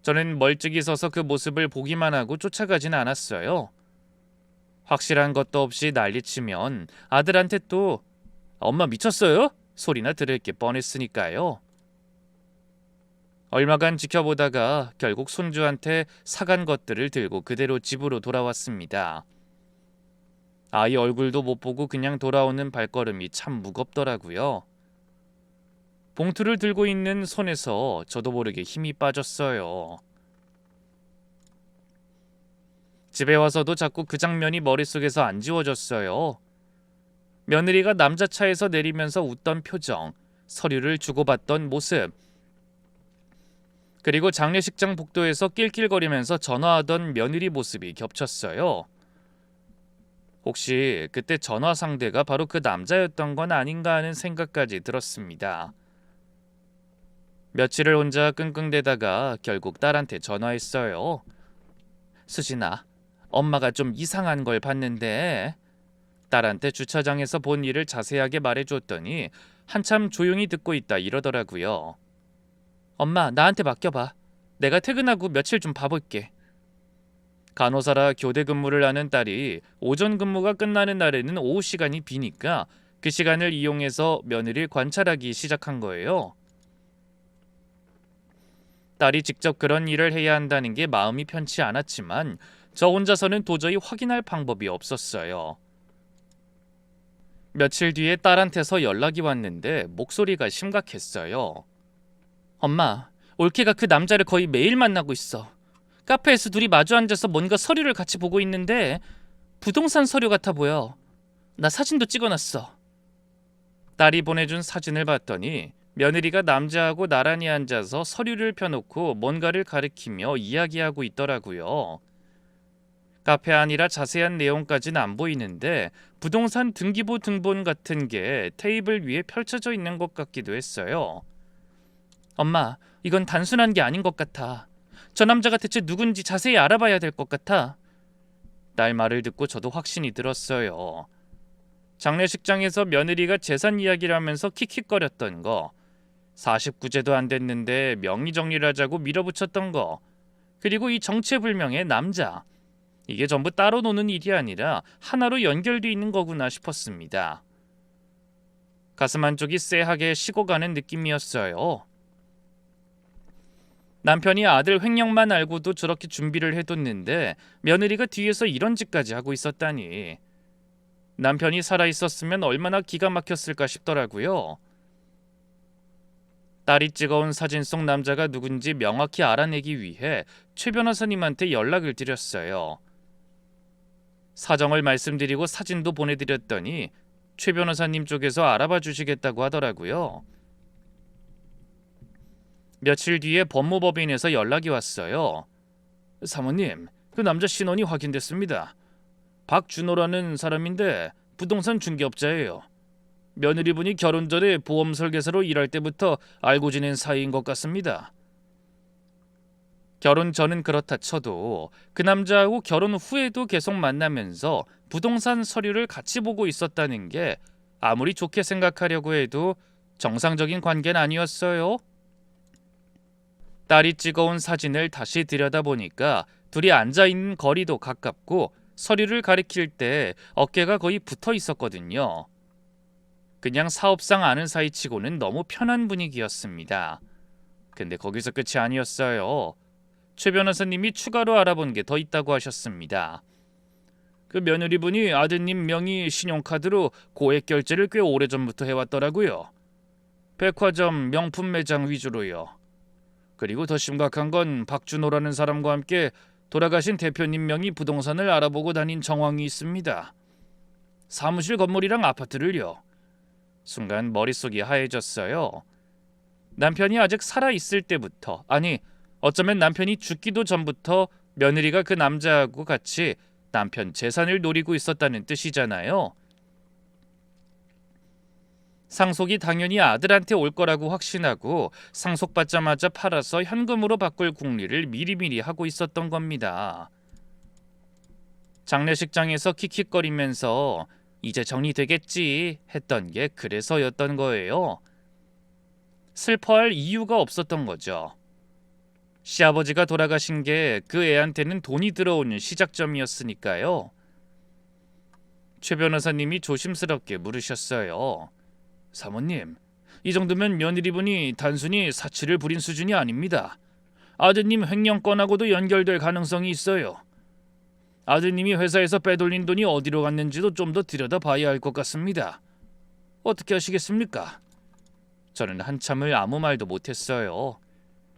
저는 멀찍이 서서 그 모습을 보기만 하고 쫓아가진 않았어요. 확실한 것도 없이 난리치면 아들한테 또 엄마 미쳤어요? 소리나 들을 게 뻔했으니까요. 얼마간 지켜보다가 결국 손주한테 사간 것들을 들고 그대로 집으로 돌아왔습니다. 아이 얼굴도 못 보고 그냥 돌아오는 발걸음이 참 무겁더라고요. 봉투를 들고 있는 손에서 저도 모르게 힘이 빠졌어요. 집에 와서도 자꾸 그 장면이 머릿속에서 안 지워졌어요. 며느리가 남자 차에서 내리면서 웃던 표정, 서류를 주고받던 모습, 그리고 장례식장 복도에서 낄낄거리면서 전화하던 며느리 모습이 겹쳤어요. 혹시 그때 전화 상대가 바로 그 남자였던 건 아닌가 하는 생각까지 들었습니다. 며칠을 혼자 끙끙대다가 결국 딸한테 전화했어요. 수진아, 엄마가 좀 이상한 걸 봤는데. 딸한테 주차장에서 본 일을 자세하게 말해줬더니 한참 조용히 듣고 있다 이러더라고요. 엄마, 나한테 맡겨봐. 내가 퇴근하고 며칠 좀 봐볼게. 간호사라 교대 근무를 하는 딸이 오전 근무가 끝나는 날에는 오후 시간이 비니까 그 시간을 이용해서 며느리를 관찰하기 시작한 거예요. 딸이 직접 그런 일을 해야 한다는 게 마음이 편치 않았지만 저 혼자서는 도저히 확인할 방법이 없었어요. 며칠 뒤에 딸한테서 연락이 왔는데 목소리가 심각했어요. 엄마, 올케가 그 남자를 거의 매일 만나고 있어. 카페에서 둘이 마주 앉아서 뭔가 서류를 같이 보고 있는데 부동산 서류 같아 보여. 나 사진도 찍어놨어. 딸이 보내준 사진을 봤더니 며느리가 남자하고 나란히 앉아서 서류를 펴놓고 뭔가를 가리키며 이야기하고 있더라고요. 카페 아니라 자세한 내용까지는 안 보이는데 부동산 등기부 등본 같은 게 테이블 위에 펼쳐져 있는 것 같기도 했어요. 엄마, 이건 단순한 게 아닌 것 같아. 저 남자가 대체 누군지 자세히 알아봐야 될 것 같아. 딸 말을 듣고 저도 확신이 들었어요. 장례식장에서 며느리가 재산 이야기를 하면서 킥킥거렸던 거, 49제도 안 됐는데 명의 정리를 하자고 밀어붙였던 거, 그리고 이 정체불명의 남자, 이게 전부 따로 노는 일이 아니라 하나로 연결돼 있는 거구나 싶었습니다. 가슴 한쪽이 쎄하게 식어가는 느낌이었어요. 남편이 아들 횡령만 알고도 저렇게 준비를 해뒀는데 며느리가 뒤에서 이런 짓까지 하고 있었다니. 남편이 살아있었으면 얼마나 기가 막혔을까 싶더라고요. 딸이 찍어온 사진 속 남자가 누군지 명확히 알아내기 위해 최 변호사님한테 연락을 드렸어요. 사정을 말씀드리고 사진도 보내드렸더니 최 변호사님 쪽에서 알아봐 주시겠다고 하더라고요. 며칠 뒤에 법무법인에서 연락이 왔어요. 사모님, 그 남자 신원이 확인됐습니다. 박준호라는 사람인데 부동산 중개업자예요. 며느리분이 결혼 전에 보험 설계사로 일할 때부터 알고 지낸 사이인 것 같습니다. 결혼 전은 그렇다 쳐도 그 남자하고 결혼 후에도 계속 만나면서 부동산 서류를 같이 보고 있었다는 게 아무리 좋게 생각하려고 해도 정상적인 관계는 아니었어요. 딸이 찍어온 사진을 다시 들여다보니까 둘이 앉아있는 거리도 가깝고 서류를 가리킬 때 어깨가 거의 붙어 있었거든요. 그냥 사업상 아는 사이치고는 너무 편한 분위기였습니다. 근데 거기서 끝이 아니었어요. 최 변호사님이 추가로 알아본 게 더 있다고 하셨습니다. 그 며느리분이 아드님 명의 신용카드로 고액 결제를 꽤 오래전부터 해왔더라고요. 백화점, 명품 매장 위주로요. 그리고 더 심각한 건 박준호라는 사람과 함께 돌아가신 대표님 명의 부동산을 알아보고 다닌 정황이 있습니다. 사무실 건물이랑 아파트를요. 순간 머릿속이 하얘졌어요. 남편이 아직 살아있을 때부터, 아니 어쩌면 남편이 죽기도 전부터 며느리가 그 남자하고 같이 남편 재산을 노리고 있었다는 뜻이잖아요. 상속이 당연히 아들한테 올 거라고 확신하고 상속받자마자 팔아서 현금으로 바꿀 궁리를 미리미리 하고 있었던 겁니다. 장례식장에서 킥킥거리면서 이제 정리되겠지 했던 게 그래서였던 거예요. 슬퍼할 이유가 없었던 거죠. 시아버지가 돌아가신 게 그 애한테는 돈이 들어오는 시작점이었으니까요. 최 변호사님이 조심스럽게 물으셨어요. 사모님, 이 정도면 며느리분이 단순히 사치를 부린 수준이 아닙니다. 아드님 횡령건하고도 연결될 가능성이 있어요. 아드님이 회사에서 빼돌린 돈이 어디로 갔는지도 좀 더 들여다봐야 할 것 같습니다. 어떻게 하시겠습니까? 저는 한참을 아무 말도 못했어요.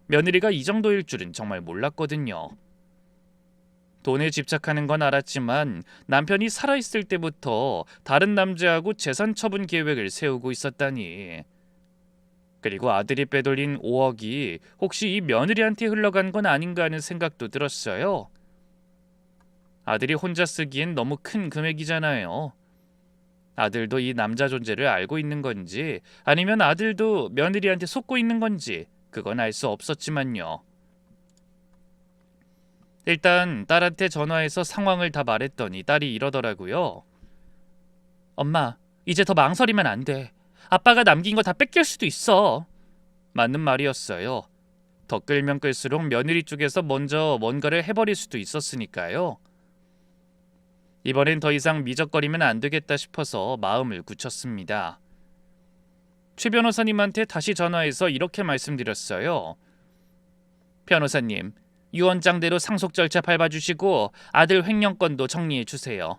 며느리가 이 정도일 줄은 정말 몰랐거든요. 돈에 집착하는 건 알았지만 남편이 살아있을 때부터 다른 남자하고 재산 처분 계획을 세우고 있었다니. 그리고 아들이 빼돌린 5억이 혹시 이 며느리한테 흘러간 건 아닌가 하는 생각도 들었어요. 아들이 혼자 쓰기엔 너무 큰 금액이잖아요. 아들도 이 남자 존재를 알고 있는 건지 아니면 아들도 며느리한테 속고 있는 건지 그건 알 수 없었지만요. 일단 딸한테 전화해서 상황을 다 말했더니 딸이 이러더라고요. 엄마, 이제 더 망설이면 안 돼. 아빠가 남긴 거 다 뺏길 수도 있어. 맞는 말이었어요. 더 끌면 끌수록 며느리 쪽에서 먼저 뭔가를 해버릴 수도 있었으니까요. 이번엔 더 이상 미적거리면 안 되겠다 싶어서 마음을 굳혔습니다. 최 변호사님한테 다시 전화해서 이렇게 말씀드렸어요. 변호사님, 유언장대로 상속 절차 밟아주시고 아들 횡령건도 정리해주세요.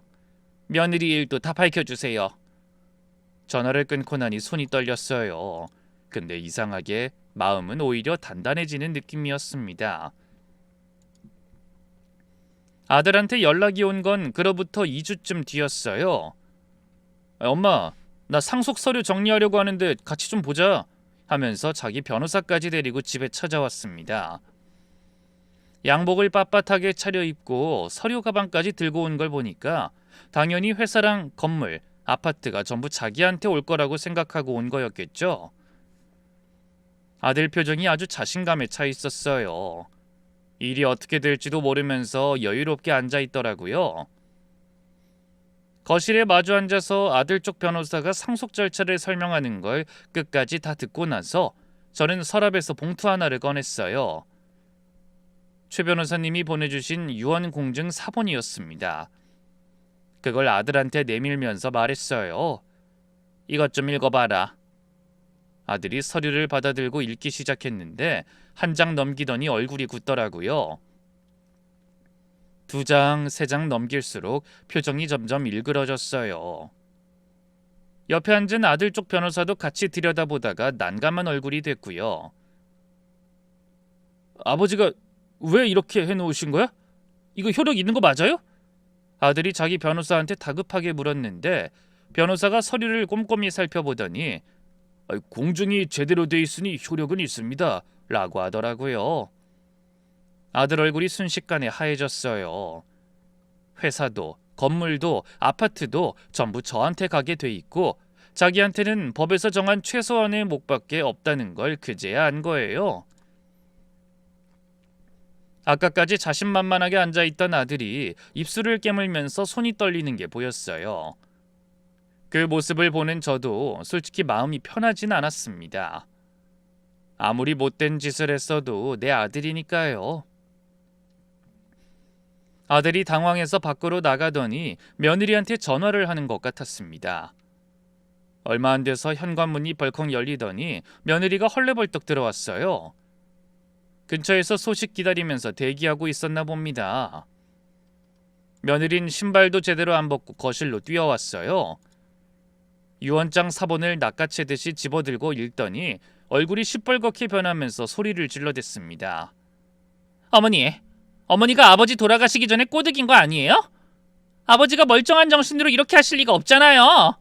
며느리 일도 다 밝혀주세요. 전화를 끊고 나니 손이 떨렸어요. 근데 이상하게 마음은 오히려 단단해지는 느낌이었습니다. 아들한테 연락이 온 건 그로부터 2주쯤 뒤였어요. 엄마, 나 상속 서류 정리하려고 하는데 같이 좀 보자 하면서 자기 변호사까지 데리고 집에 찾아왔습니다. 양복을 빳빳하게 차려입고 서류 가방까지 들고 온 걸 보니까 당연히 회사랑 건물, 아파트가 전부 자기한테 올 거라고 생각하고 온 거였겠죠. 아들 표정이 아주 자신감에 차 있었어요. 일이 어떻게 될지도 모르면서 여유롭게 앉아 있더라고요. 거실에 마주 앉아서 아들 쪽 변호사가 상속 절차를 설명하는 걸 끝까지 다 듣고 나서 저는 서랍에서 봉투 하나를 꺼냈어요. 최 변호사님이 보내주신 유언 공증 사본이었습니다. 그걸 아들한테 내밀면서 말했어요. 이것 좀 읽어봐라. 아들이 서류를 받아들고 읽기 시작했는데 한 장 넘기더니 얼굴이 굳더라고요. 2장, 3장 넘길수록 표정이 점점 일그러졌어요. 옆에 앉은 아들 쪽 변호사도 같이 들여다보다가 난감한 얼굴이 됐고요. 아버지가 왜 이렇게 해놓으신 거야? 이거 효력 있는 거 맞아요? 아들이 자기 변호사한테 다급하게 물었는데 변호사가 서류를 꼼꼼히 살펴보더니 공증이 제대로 돼 있으니 효력은 있습니다 라고 하더라고요. 아들 얼굴이 순식간에 하얘졌어요. 회사도 건물도 아파트도 전부 저한테 가게 돼 있고 자기한테는 법에서 정한 최소한의 목밖에 없다는 걸 그제야 안 거예요. 아까까지 자신만만하게 앉아있던 아들이 입술을 깨물면서 손이 떨리는 게 보였어요. 그 모습을 보는 저도 솔직히 마음이 편하진 않았습니다. 아무리 못된 짓을 했어도 내 아들이니까요. 아들이 당황해서 밖으로 나가더니 며느리한테 전화를 하는 것 같았습니다. 얼마 안 돼서 현관문이 벌컥 열리더니 며느리가 헐레벌떡 들어왔어요. 근처에서 소식 기다리면서 대기하고 있었나 봅니다. 며느린 신발도 제대로 안 벗고 거실로 뛰어왔어요. 유언장 사본을 낚아채듯이 집어들고 읽더니 얼굴이 시뻘겋게 변하면서 소리를 질러댔습니다. 어머니가 아버지 돌아가시기 전에 꼬드긴 거 아니에요? 아버지가 멀쩡한 정신으로 이렇게 하실 리가 없잖아요.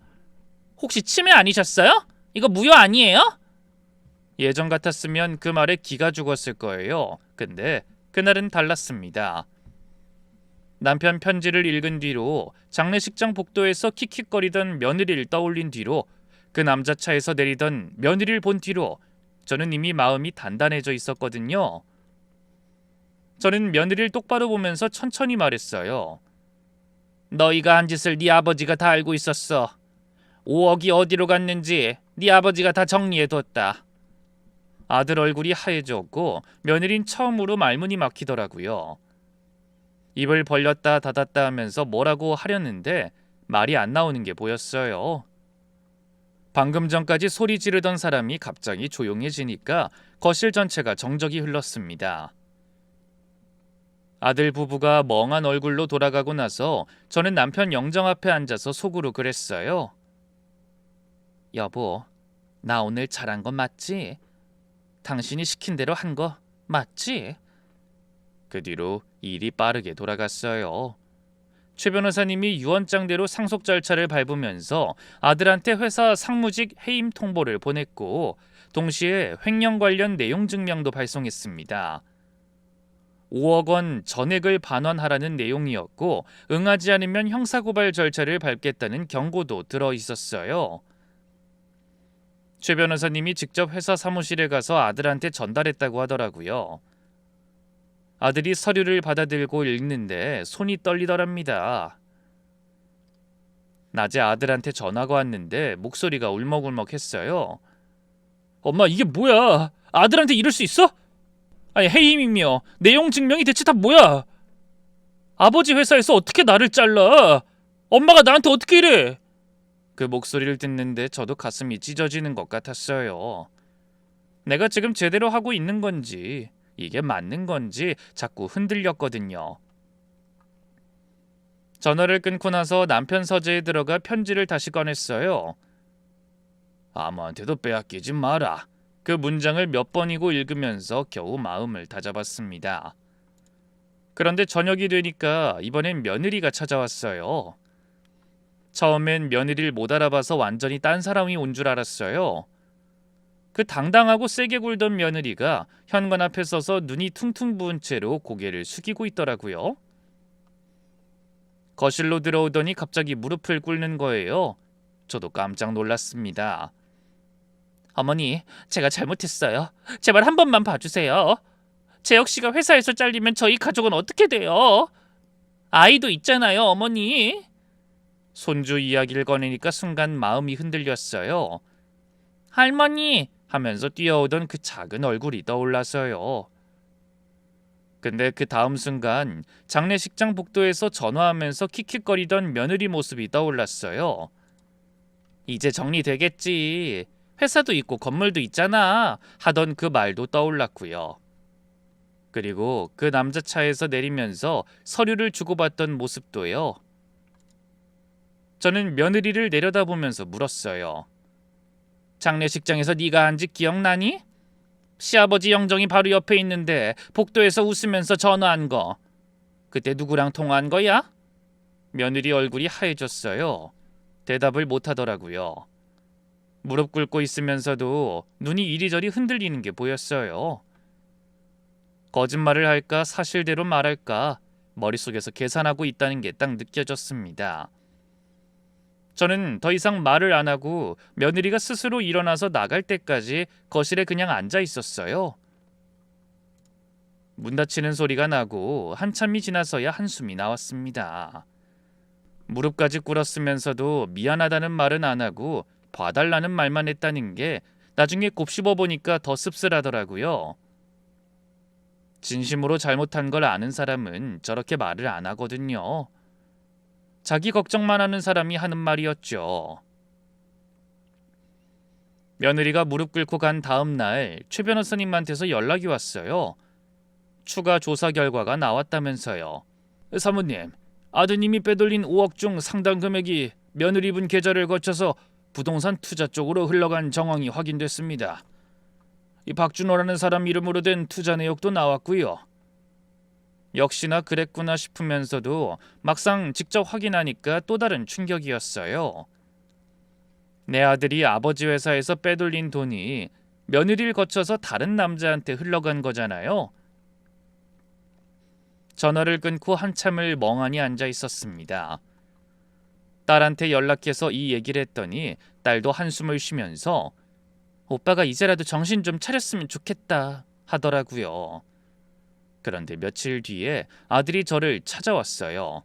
혹시 치매 아니셨어요? 이거 무효 아니에요? 예전 같았으면 그 말에 기가 죽었을 거예요. 근데 그날은 달랐습니다. 남편 편지를 읽은 뒤로 장례식장 복도에서 킥킥거리던 며느리를 떠올린 뒤로 그 남자 차에서 내리던 며느리를 본 뒤로 저는 이미 마음이 단단해져 있었거든요. 저는 며느리를 똑바로 보면서 천천히 말했어요. 너희가 한 짓을 네 아버지가 다 알고 있었어. 5억이 어디로 갔는지 네 아버지가 다 정리해뒀다. 아들 얼굴이 하얘졌고 며느린 처음으로 말문이 막히더라고요. 입을 벌렸다 닫았다 하면서 뭐라고 하려는데 말이 안 나오는 게 보였어요. 방금 전까지 소리 지르던 사람이 갑자기 조용해지니까 거실 전체가 정적이 흘렀습니다. 아들 부부가 멍한 얼굴로 돌아가고 나서 저는 남편 영정 앞에 앉아서 속으로 그랬어요. 여보, 나 오늘 잘한 건 맞지? 당신이 시킨 대로 한 거 맞지? 그 뒤로 일이 빠르게 돌아갔어요. 최 변호사님이 유언장대로 상속 절차를 밟으면서 아들한테 회사 상무직 해임 통보를 보냈고 동시에 횡령 관련 내용 증명도 발송했습니다. 5억 원 전액을 반환하라는 내용이었고 응하지 않으면 형사고발 절차를 밟겠다는 경고도 들어 있었어요. 최 변호사님이 직접 회사 사무실에 가서 아들한테 전달했다고 하더라고요. 아들이 서류를 받아들고 읽는데 손이 떨리더랍니다. 낮에 아들한테 전화가 왔는데 목소리가 울먹울먹했어요. 엄마, 이게 뭐야? 아들한테 이럴 수 있어? 아니, 해임이며 내용 증명이 대체 다 뭐야? 아버지 회사에서 어떻게 나를 잘라? 엄마가 나한테 어떻게 이래? 그 목소리를 듣는데 저도 가슴이 찢어지는 것 같았어요. 내가 지금 제대로 하고 있는 건지 이게 맞는 건지 자꾸 흔들렸거든요. 전화를 끊고 나서 남편 서재에 들어가 편지를 다시 꺼냈어요. 아무한테도 빼앗기지 마라. 그 문장을 몇 번이고 읽으면서 겨우 마음을 다잡았습니다. 그런데 저녁이 되니까 이번엔 며느리가 찾아왔어요. 처음엔 며느리를 못 알아봐서 완전히 딴 사람이 온 줄 알았어요. 그 당당하고 세게 굴던 며느리가 현관 앞에 서서 눈이 퉁퉁 부은 채로 고개를 숙이고 있더라고요. 거실로 들어오더니 갑자기 무릎을 꿇는 거예요. 저도 깜짝 놀랐습니다. 어머니, 제가 잘못했어요. 제발 한 번만 봐주세요. 재혁 씨가 회사에서 잘리면 저희 가족은 어떻게 돼요? 아이도 있잖아요, 어머니. 손주 이야기를 꺼내니까 순간 마음이 흔들렸어요. 할머니, 하면서 뛰어오던 그 작은 얼굴이 떠올라서요. 근데 그 다음 순간 장례식장 복도에서 전화하면서 킥킥거리던 며느리 모습이 떠올랐어요. 이제 정리되겠지. 회사도 있고 건물도 있잖아. 하던 그 말도 떠올랐고요. 그리고 그 남자 차에서 내리면서 서류를 주고받던 모습도요. 저는 며느리를 내려다보면서 물었어요. 장례식장에서 네가 한 집 기억나니? 시아버지 영정이 바로 옆에 있는데 복도에서 웃으면서 전화한 거. 그때 누구랑 통화한 거야? 며느리 얼굴이 하얘졌어요. 대답을 못하더라고요. 무릎 꿇고 있으면서도 눈이 이리저리 흔들리는 게 보였어요. 거짓말을 할까 사실대로 말할까 머릿속에서 계산하고 있다는 게 딱 느껴졌습니다. 저는 더 이상 말을 안 하고 며느리가 스스로 일어나서 나갈 때까지 거실에 그냥 앉아 있었어요. 문 닫히는 소리가 나고 한참이 지나서야 한숨이 나왔습니다. 무릎까지 꿇었으면서도 미안하다는 말은 안 하고 봐달라는 말만 했다는 게 나중에 곱씹어 보니까 더 씁쓸하더라고요. 진심으로 잘못한 걸 아는 사람은 저렇게 말을 안 하거든요. 자기 걱정만 하는 사람이 하는 말이었죠. 며느리가 무릎 꿇고 간 다음 날 최 변호사님한테서 연락이 왔어요. 추가 조사 결과가 나왔다면서요. 사모님, 아드님이 빼돌린 5억 중 상당 금액이 며느리분 계좌를 거쳐서 부동산 투자 쪽으로 흘러간 정황이 확인됐습니다. 이 박준호라는 사람 이름으로 된 투자 내역도 나왔고요. 역시나 그랬구나 싶으면서도 막상 직접 확인하니까 또 다른 충격이었어요. 내 아들이 아버지 회사에서 빼돌린 돈이 며느리를 거쳐서 다른 남자한테 흘러간 거잖아요. 전화를 끊고 한참을 멍하니 앉아 있었습니다. 딸한테 연락해서 이 얘기를 했더니 딸도 한숨을 쉬면서 오빠가 이제라도 정신 좀 차렸으면 좋겠다 하더라고요. 그런데 며칠 뒤에 아들이 저를 찾아왔어요.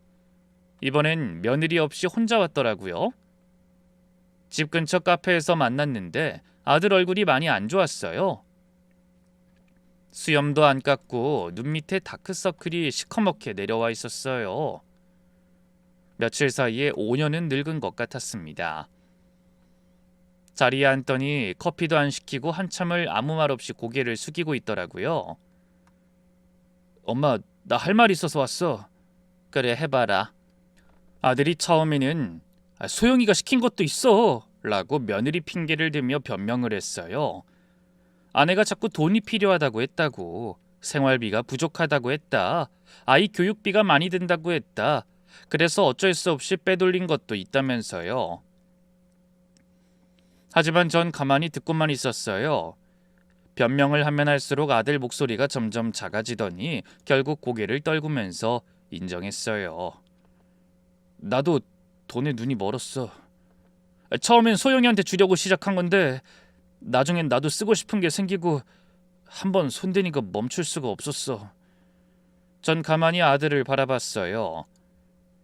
이번엔 며느리 없이 혼자 왔더라고요. 집 근처 카페에서 만났는데 아들 얼굴이 많이 안 좋았어요. 수염도 안 깎고 눈 밑에 다크서클이 시커멓게 내려와 있었어요. 며칠 사이에 5년은 늙은 것 같았습니다. 자리에 앉더니 커피도 안 시키고 한참을 아무 말 없이 고개를 숙이고 있더라고요. 엄마, 나 할 말 있어서 왔어. 그래, 해봐라. 아들이 처음에는 소영이가 시킨 것도 있어 라고 며느리 핑계를 대며 변명을 했어요. 아내가 자꾸 돈이 필요하다고 했다고, 생활비가 부족하다고 했다, 아이 교육비가 많이 든다고 했다, 그래서 어쩔 수 없이 빼돌린 것도 있다면서요. 하지만 전 가만히 듣고만 있었어요. 변명을 하면 할수록 아들 목소리가 점점 작아지더니 결국 고개를 떨구면서 인정했어요. 나도 돈에 눈이 멀었어. 처음엔 소영이한테 주려고 시작한 건데 나중엔 나도 쓰고 싶은 게 생기고 한번 손대니까 멈출 수가 없었어. 전 가만히 아들을 바라봤어요.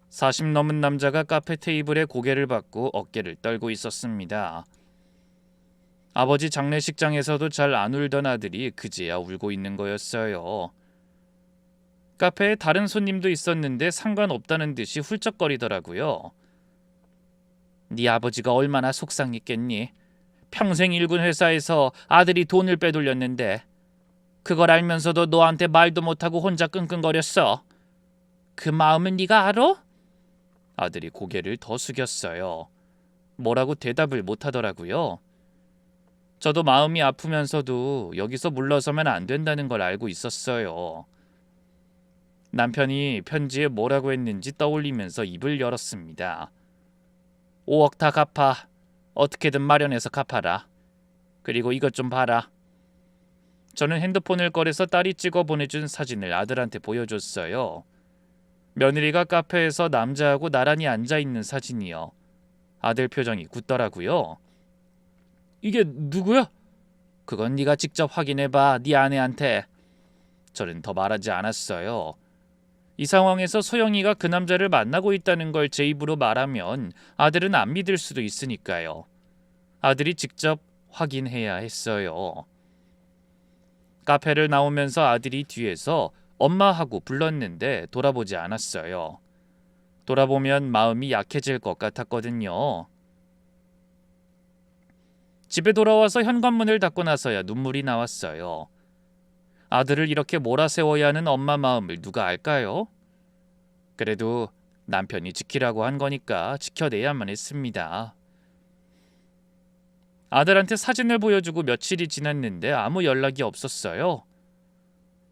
40 넘은 남자가 카페 테이블에 고개를 받고 어깨를 떨고 있었습니다. 아버지 장례식장에서도 잘 안 울던 아들이 그제야 울고 있는 거였어요. 카페에 다른 손님도 있었는데 상관없다는 듯이 훌쩍거리더라고요. 네 아버지가 얼마나 속상했겠니? 평생 일군 회사에서 아들이 돈을 빼돌렸는데 그걸 알면서도 너한테 말도 못하고 혼자 끙끙거렸어. 그 마음은 네가 알아? 아들이 고개를 더 숙였어요. 뭐라고 대답을 못하더라고요. 저도 마음이 아프면서도 여기서 물러서면 안 된다는 걸 알고 있었어요. 남편이 편지에 뭐라고 했는지 떠올리면서 입을 열었습니다. 5억 다 갚아. 어떻게든 마련해서 갚아라. 그리고 이것 좀 봐라. 저는 핸드폰을 꺼내서 딸이 찍어 보내준 사진을 아들한테 보여줬어요. 며느리가 카페에서 남자하고 나란히 앉아있는 사진이요. 아들 표정이 굳더라고요. 이게 누구야? 그건 네가 직접 확인해봐. 네 아내한테. 저는 더 말하지 않았어요. 이 상황에서 소영이가 그 남자를 만나고 있다는 걸 제 입으로 말하면 아들은 안 믿을 수도 있으니까요. 아들이 직접 확인해야 했어요. 카페를 나오면서 아들이 뒤에서 엄마하고 불렀는데 돌아보지 않았어요. 돌아보면 마음이 약해질 것 같았거든요. 집에 돌아와서 현관문을 닫고 나서야 눈물이 나왔어요. 아들을 이렇게 몰아세워야 하는 엄마 마음을 누가 알까요? 그래도 남편이 지키라고 한 거니까 지켜내야만 했습니다. 아들한테 사진을 보여주고 며칠이 지났는데 아무 연락이 없었어요.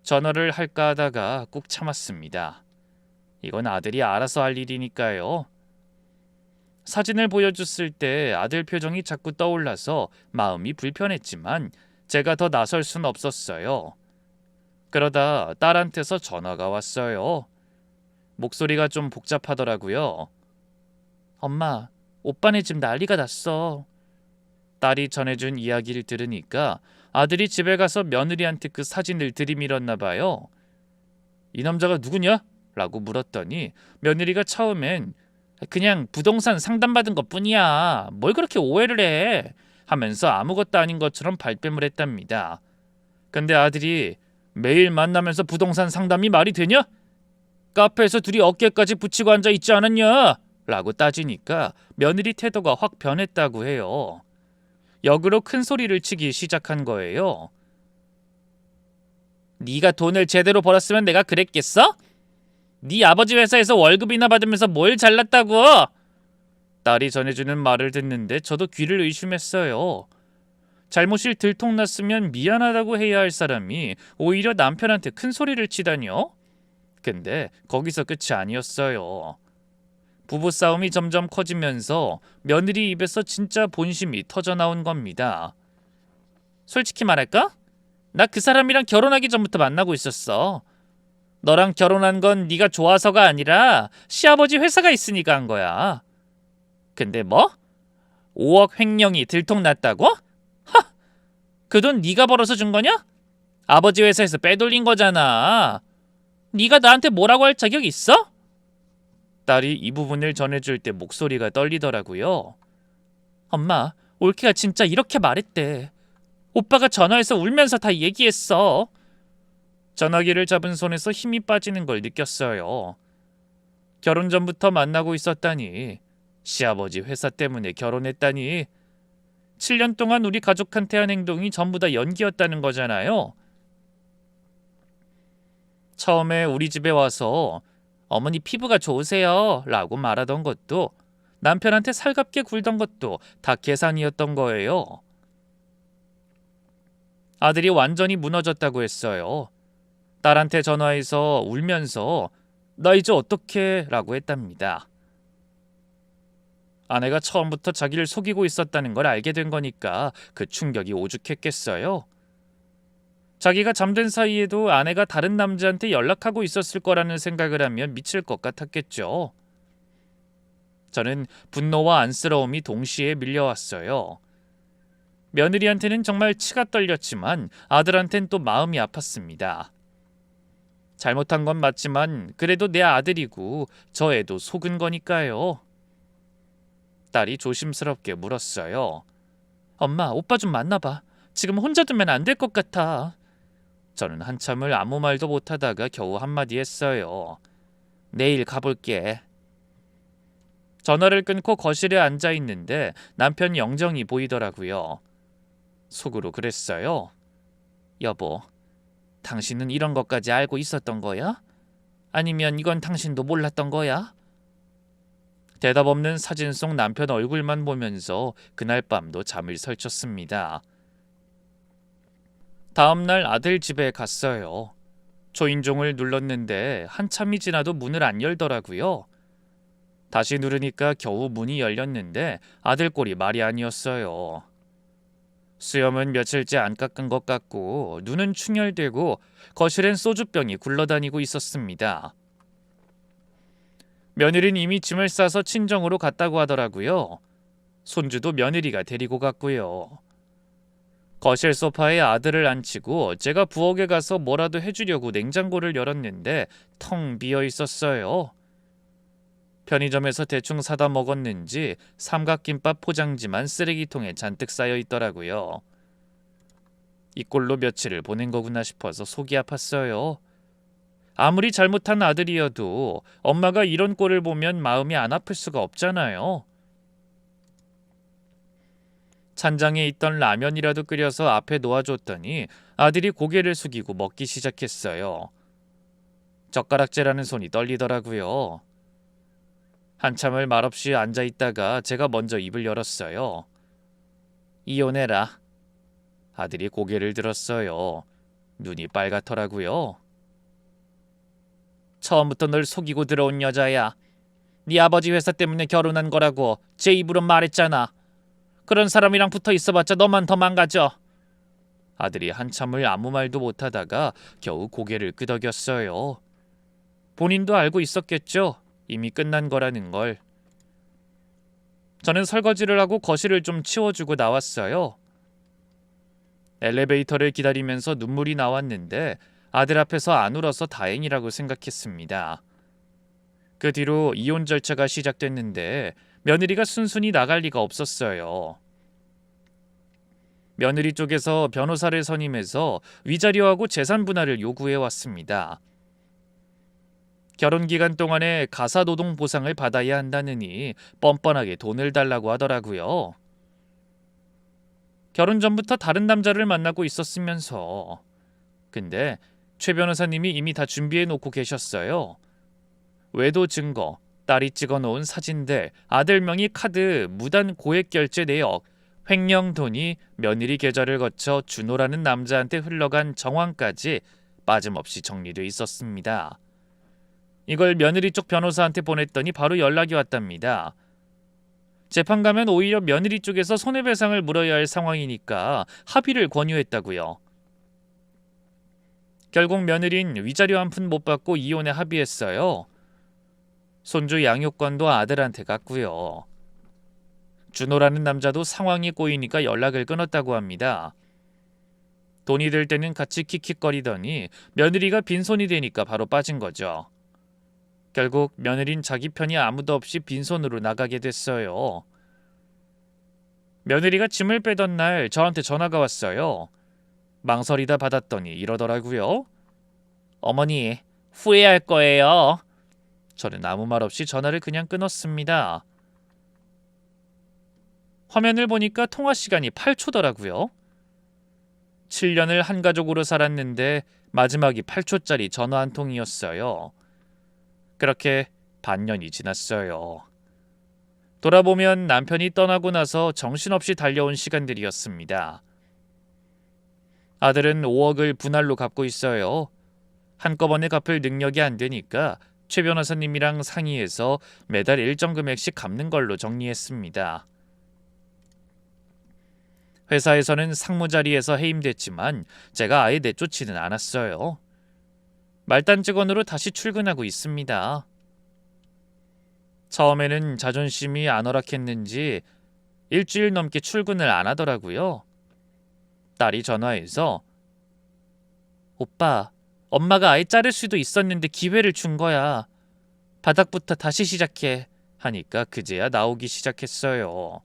전화를 할까 하다가 꾹 참았습니다. 이건 아들이 알아서 할 일이니까요. 사진을 보여줬을 때 아들 표정이 자꾸 떠올라서 마음이 불편했지만 제가 더 나설 순 없었어요. 그러다 딸한테서 전화가 왔어요. 목소리가 좀 복잡하더라고요. 엄마, 오빠네 집 난리가 났어. 딸이 전해준 이야기를 들으니까 아들이 집에 가서 며느리한테 그 사진을 들이밀었나 봐요. 이 남자가 누구냐? 라고 물었더니 며느리가 처음엔 그냥 부동산 상담받은 것뿐이야. 뭘 그렇게 오해를 해? 하면서 아무것도 아닌 것처럼 발뺌을 했답니다. 근데 아들이 매일 만나면서 부동산 상담이 말이 되냐? 카페에서 둘이 어깨까지 붙이고 앉아 있지 않았냐? 라고 따지니까 며느리 태도가 확 변했다고 해요. 역으로 큰 소리를 치기 시작한 거예요. 네가 돈을 제대로 벌었으면 내가 그랬겠어? 네 아버지 회사에서 월급이나 받으면서 뭘 잘났다고? 딸이 전해주는 말을 듣는데 저도 귀를 의심했어요. 잘못이 들통났으면 미안하다고 해야 할 사람이 오히려 남편한테 큰 소리를 치다니요? 근데 거기서 끝이 아니었어요. 부부싸움이 점점 커지면서 며느리 입에서 진짜 본심이 터져나온 겁니다. 솔직히 말할까? 나 그 사람이랑 결혼하기 전부터 만나고 있었어. 너랑 결혼한 건 네가 좋아서가 아니라 시아버지 회사가 있으니까 한 거야. 근데 뭐? 5억 횡령이 들통났다고? 하! 그 돈 네가 벌어서 준 거냐? 아버지 회사에서 빼돌린 거잖아. 네가 나한테 뭐라고 할 자격 있어? 딸이 이 부분을 전해줄 때 목소리가 떨리더라고요. 엄마, 올케가 진짜 이렇게 말했대. 오빠가 전화해서 울면서 다 얘기했어. 전화기를 잡은 손에서 힘이 빠지는 걸 느꼈어요. 결혼 전부터 만나고 있었다니. 시아버지 회사 때문에 결혼했다니. 7년 동안 우리 가족한테 한 행동이 전부 다 연기였다는 거잖아요. 처음에 우리 집에 와서 어머니 피부가 좋으세요 라고 말하던 것도 남편한테 살갑게 굴던 것도 다 계산이었던 거예요. 아들이 완전히 무너졌다고 했어요. 딸한테 전화해서 울면서 나 이제 어떡해 라고 했답니다. 아내가 처음부터 자기를 속이고 있었다는 걸 알게 된 거니까 그 충격이 오죽했겠어요. 자기가 잠든 사이에도 아내가 다른 남자한테 연락하고 있었을 거라는 생각을 하면 미칠 것 같았겠죠. 저는 분노와 안쓰러움이 동시에 밀려왔어요. 며느리한테는 정말 치가 떨렸지만 아들한텐 또 마음이 아팠습니다. 잘못한 건 맞지만 그래도 내 아들이고 저 애도 속은 거니까요. 딸이 조심스럽게 물었어요. 엄마, 오빠 좀 만나봐. 지금 혼자 두면 안 될 것 같아. 저는 한참을 아무 말도 못하다가 겨우 한마디 했어요. 내일 가볼게. 전화를 끊고 거실에 앉아 있는데 남편 영정이 보이더라고요. 속으로 그랬어요. 여보, 당신은 이런 것까지 알고 있었던 거야? 아니면 이건 당신도 몰랐던 거야? 대답 없는 사진 속 남편 얼굴만 보면서 그날 밤도 잠을 설쳤습니다. 다음 날 아들 집에 갔어요. 초인종을 눌렀는데 한참이 지나도 문을 안 열더라고요. 다시 누르니까 겨우 문이 열렸는데 아들 꼴이 말이 아니었어요. 수염은 며칠째 안 깎은 것 같고 눈은 충혈되고 거실엔 소주병이 굴러다니고 있었습니다. 며느리는 이미 짐을 싸서 친정으로 갔다고 하더라고요. 손주도 며느리가 데리고 갔고요. 거실 소파에 아들을 앉히고 제가 부엌에 가서 뭐라도 해주려고 냉장고를 열었는데 텅 비어 있었어요. 편의점에서 대충 사다 먹었는지 삼각김밥 포장지만 쓰레기통에 잔뜩 쌓여 있더라고요. 이 꼴로 며칠을 보낸 거구나 싶어서 속이 아팠어요. 아무리 잘못한 아들이어도 엄마가 이런 꼴을 보면 마음이 안 아플 수가 없잖아요. 찬장에 있던 라면이라도 끓여서 앞에 놓아줬더니 아들이 고개를 숙이고 먹기 시작했어요. 젓가락질하는 손이 떨리더라고요. 한참을 말없이 앉아있다가 제가 먼저 입을 열었어요. 이혼해라. 아들이 고개를 들었어요. 눈이 빨갛더라고요. 처음부터 널 속이고 들어온 여자야. 네 아버지 회사 때문에 결혼한 거라고 제 입으로 말했잖아. 그런 사람이랑 붙어 있어봤자 너만 더 망가져. 아들이 한참을 아무 말도 못하다가 겨우 고개를 끄덕였어요. 본인도 알고 있었겠죠. 이미 끝난 거라는 걸. 저는 설거지를 하고 거실을 좀 치워주고 나왔어요. 엘리베이터를 기다리면서 눈물이 나왔는데 아들 앞에서 안 울어서 다행이라고 생각했습니다. 그 뒤로 이혼 절차가 시작됐는데 며느리가 순순히 나갈 리가 없었어요. 며느리 쪽에서 변호사를 선임해서 위자료하고 재산 분할을 요구해 왔습니다. 결혼 기간 동안에 가사노동 보상을 받아야 한다느니 뻔뻔하게 돈을 달라고 하더라고요. 결혼 전부터 다른 남자를 만나고 있었으면서. 근데 최 변호사님이 이미 다 준비해 놓고 계셨어요. 외도 증거, 딸이 찍어놓은 사진들, 아들 명의 카드, 무단 고액 결제 내역, 횡령 돈이 며느리 계좌를 거쳐 준호라는 남자한테 흘러간 정황까지 빠짐없이 정리돼 있었습니다. 이걸 며느리 쪽 변호사한테 보냈더니 바로 연락이 왔답니다. 재판 가면 오히려 며느리 쪽에서 손해배상을 물어야 할 상황이니까 합의를 권유했다고요. 결국 며느린 위자료 한 푼 못 받고 이혼에 합의했어요. 손주 양육권도 아들한테 갔고요. 준호라는 남자도 상황이 꼬이니까 연락을 끊었다고 합니다. 돈이 들 때는 같이 킥킥거리더니 며느리가 빈손이 되니까 바로 빠진 거죠. 결국 며느린 자기 편이 아무도 없이 빈손으로 나가게 됐어요. 며느리가 짐을 빼던 날 저한테 전화가 왔어요. 망설이다 받았더니 이러더라고요. 어머니, 후회할 거예요. 저는 아무 말 없이 전화를 그냥 끊었습니다. 화면을 보니까 통화 시간이 8초더라고요. 7년을 한 가족으로 살았는데 마지막이 8초짜리 전화 한 통이었어요. 그렇게 반년이 지났어요. 돌아보면 남편이 떠나고 나서 정신없이 달려온 시간들이었습니다. 아들은 5억을 분할로 갚고 있어요. 한꺼번에 갚을 능력이 안 되니까 최 변호사님이랑 상의해서 매달 일정 금액씩 갚는 걸로 정리했습니다. 회사에서는 상무 자리에서 해임됐지만 제가 아예 내쫓지는 않았어요. 말단 직원으로 다시 출근하고 있습니다. 처음에는 자존심이 안 허락했는지 일주일 넘게 출근을 안 하더라고요. 딸이 전화해서 오빠, 엄마가 아예 자를 수도 있었는데 기회를 준 거야. 바닥부터 다시 시작해 하니까 그제야 나오기 시작했어요.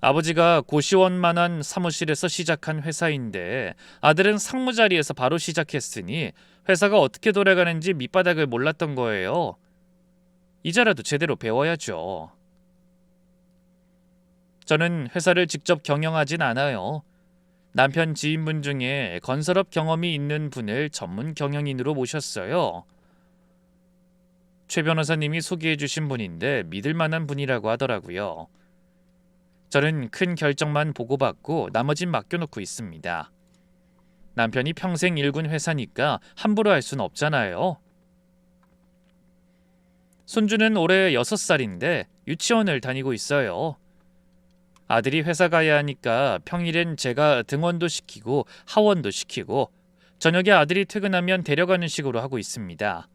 아버지가 고시원만한 사무실에서 시작한 회사인데 아들은 상무 자리에서 바로 시작했으니 회사가 어떻게 돌아가는지 밑바닥을 몰랐던 거예요. 이제라도 제대로 배워야죠. 저는 회사를 직접 경영하진 않아요. 남편 지인분 중에 건설업 경험이 있는 분을 전문 경영인으로 모셨어요. 최 변호사님이 소개해 주신 분인데 믿을 만한 분이라고 하더라고요. 저는 큰 결정만 보고받고 나머진 맡겨놓고 있습니다. 남편이 평생 일군 회사니까 함부로 할 순 없잖아요. 손주는 올해 6살인데 유치원을 다니고 있어요. 아들이 회사 가야 하니까 평일엔 제가 등원도 시키고 하원도 시키고 저녁에 아들이 퇴근하면 데려가는 식으로 하고 있습니다.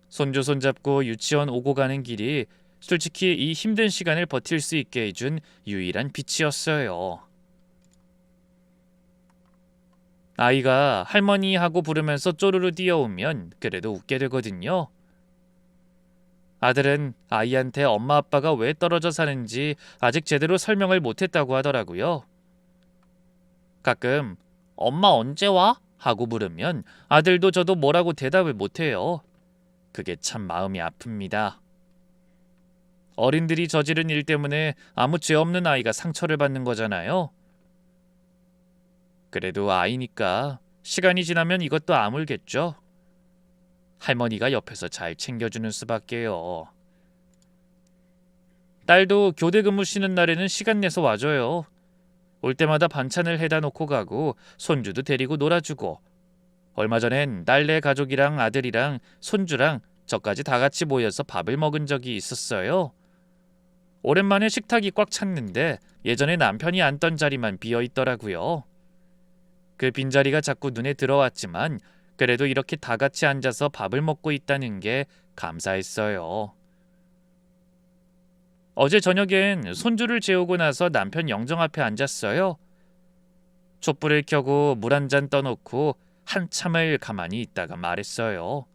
손주 손잡고 유치원 오고 가는 길이 솔직히 이 힘든 시간을 버틸 수 있게 해준 유일한 빛이었어요. 아이가 할머니 하고 부르면서 쪼르르 뛰어오면 그래도 웃게 되거든요. 아들은 아이한테 엄마 아빠가 왜 떨어져 사는지 아직 제대로 설명을 못했다고 하더라고요. 가끔 엄마 언제 와? 하고 물으면 아들도 저도 뭐라고 대답을 못해요. 그게 참 마음이 아픕니다. 어른들이 저지른 일 때문에 아무 죄 없는 아이가 상처를 받는 거잖아요. 그래도 아이니까 시간이 지나면 이것도 아물겠죠. 할머니가 옆에서 잘 챙겨주는 수밖에요. 딸도 교대 근무 쉬는 날에는 시간 내서 와줘요. 올 때마다 반찬을 해다 놓고 가고 손주도 데리고 놀아주고, 얼마 전엔 딸네 가족이랑 아들이랑 손주랑 저까지 다 같이 모여서 밥을 먹은 적이 있었어요. 오랜만에 식탁이 꽉 찼는데 예전에 남편이 앉던 자리만 비어 있더라고요. 그 빈자리가 자꾸 눈에 들어왔지만 그래도 이렇게 다 같이 앉아서 밥을 먹고 있다는 게 감사했어요. 어제 저녁엔 손주를 재우고 나서 남편 영정 앞에 앉았어요. 촛불을 켜고 물 한 잔 떠놓고 한참을 가만히 있다가 말했어요.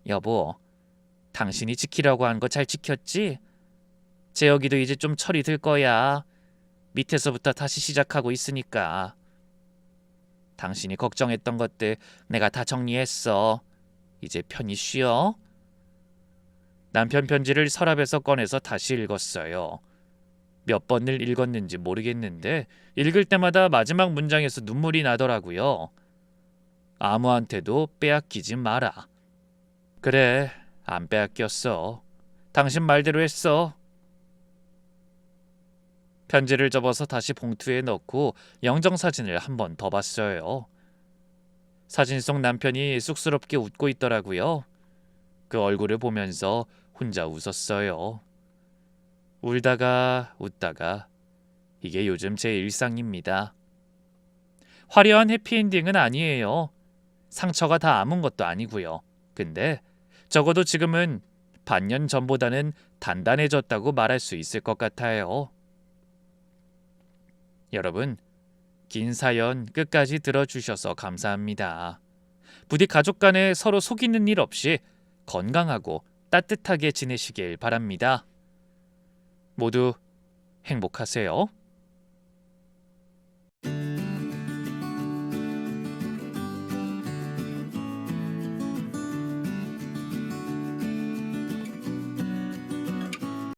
여보, 당신이 지키라고 한 거 잘 지켰지? 재혁이도 이제 좀 철이 들 거야. 밑에서부터 다시 시작하고 있으니까. 당신이 걱정했던 것들 내가 다 정리했어. 이제 편히 쉬어. 남편 편지를 서랍에서 꺼내서 다시 읽었어요. 몇 번을 읽었는지 모르겠는데 읽을 때마다 마지막 문장에서 눈물이 나더라고요. 아무한테도 빼앗기지 마라. 그래, 안 빼앗겼어. 당신 말대로 했어. 편지를 접어서 다시 봉투에 넣고 영정사진을 한 번 더 봤어요. 사진 속 남편이 쑥스럽게 웃고 있더라고요. 그 얼굴을 보면서 혼자 웃었어요. 울다가 웃다가 이게 요즘 제 일상입니다. 화려한 해피엔딩은 아니에요. 상처가 다 아문 것도 아니고요. 근데 적어도 지금은 반년 전보다는 단단해졌다고 말할 수 있을 것 같아요. 여러분, 긴 사연 끝까지 들어주셔서 감사합니다. 부디 가족 간에 서로 속이는 일 없이 건강하고 따뜻하게 지내시길 바랍니다. 모두 행복하세요.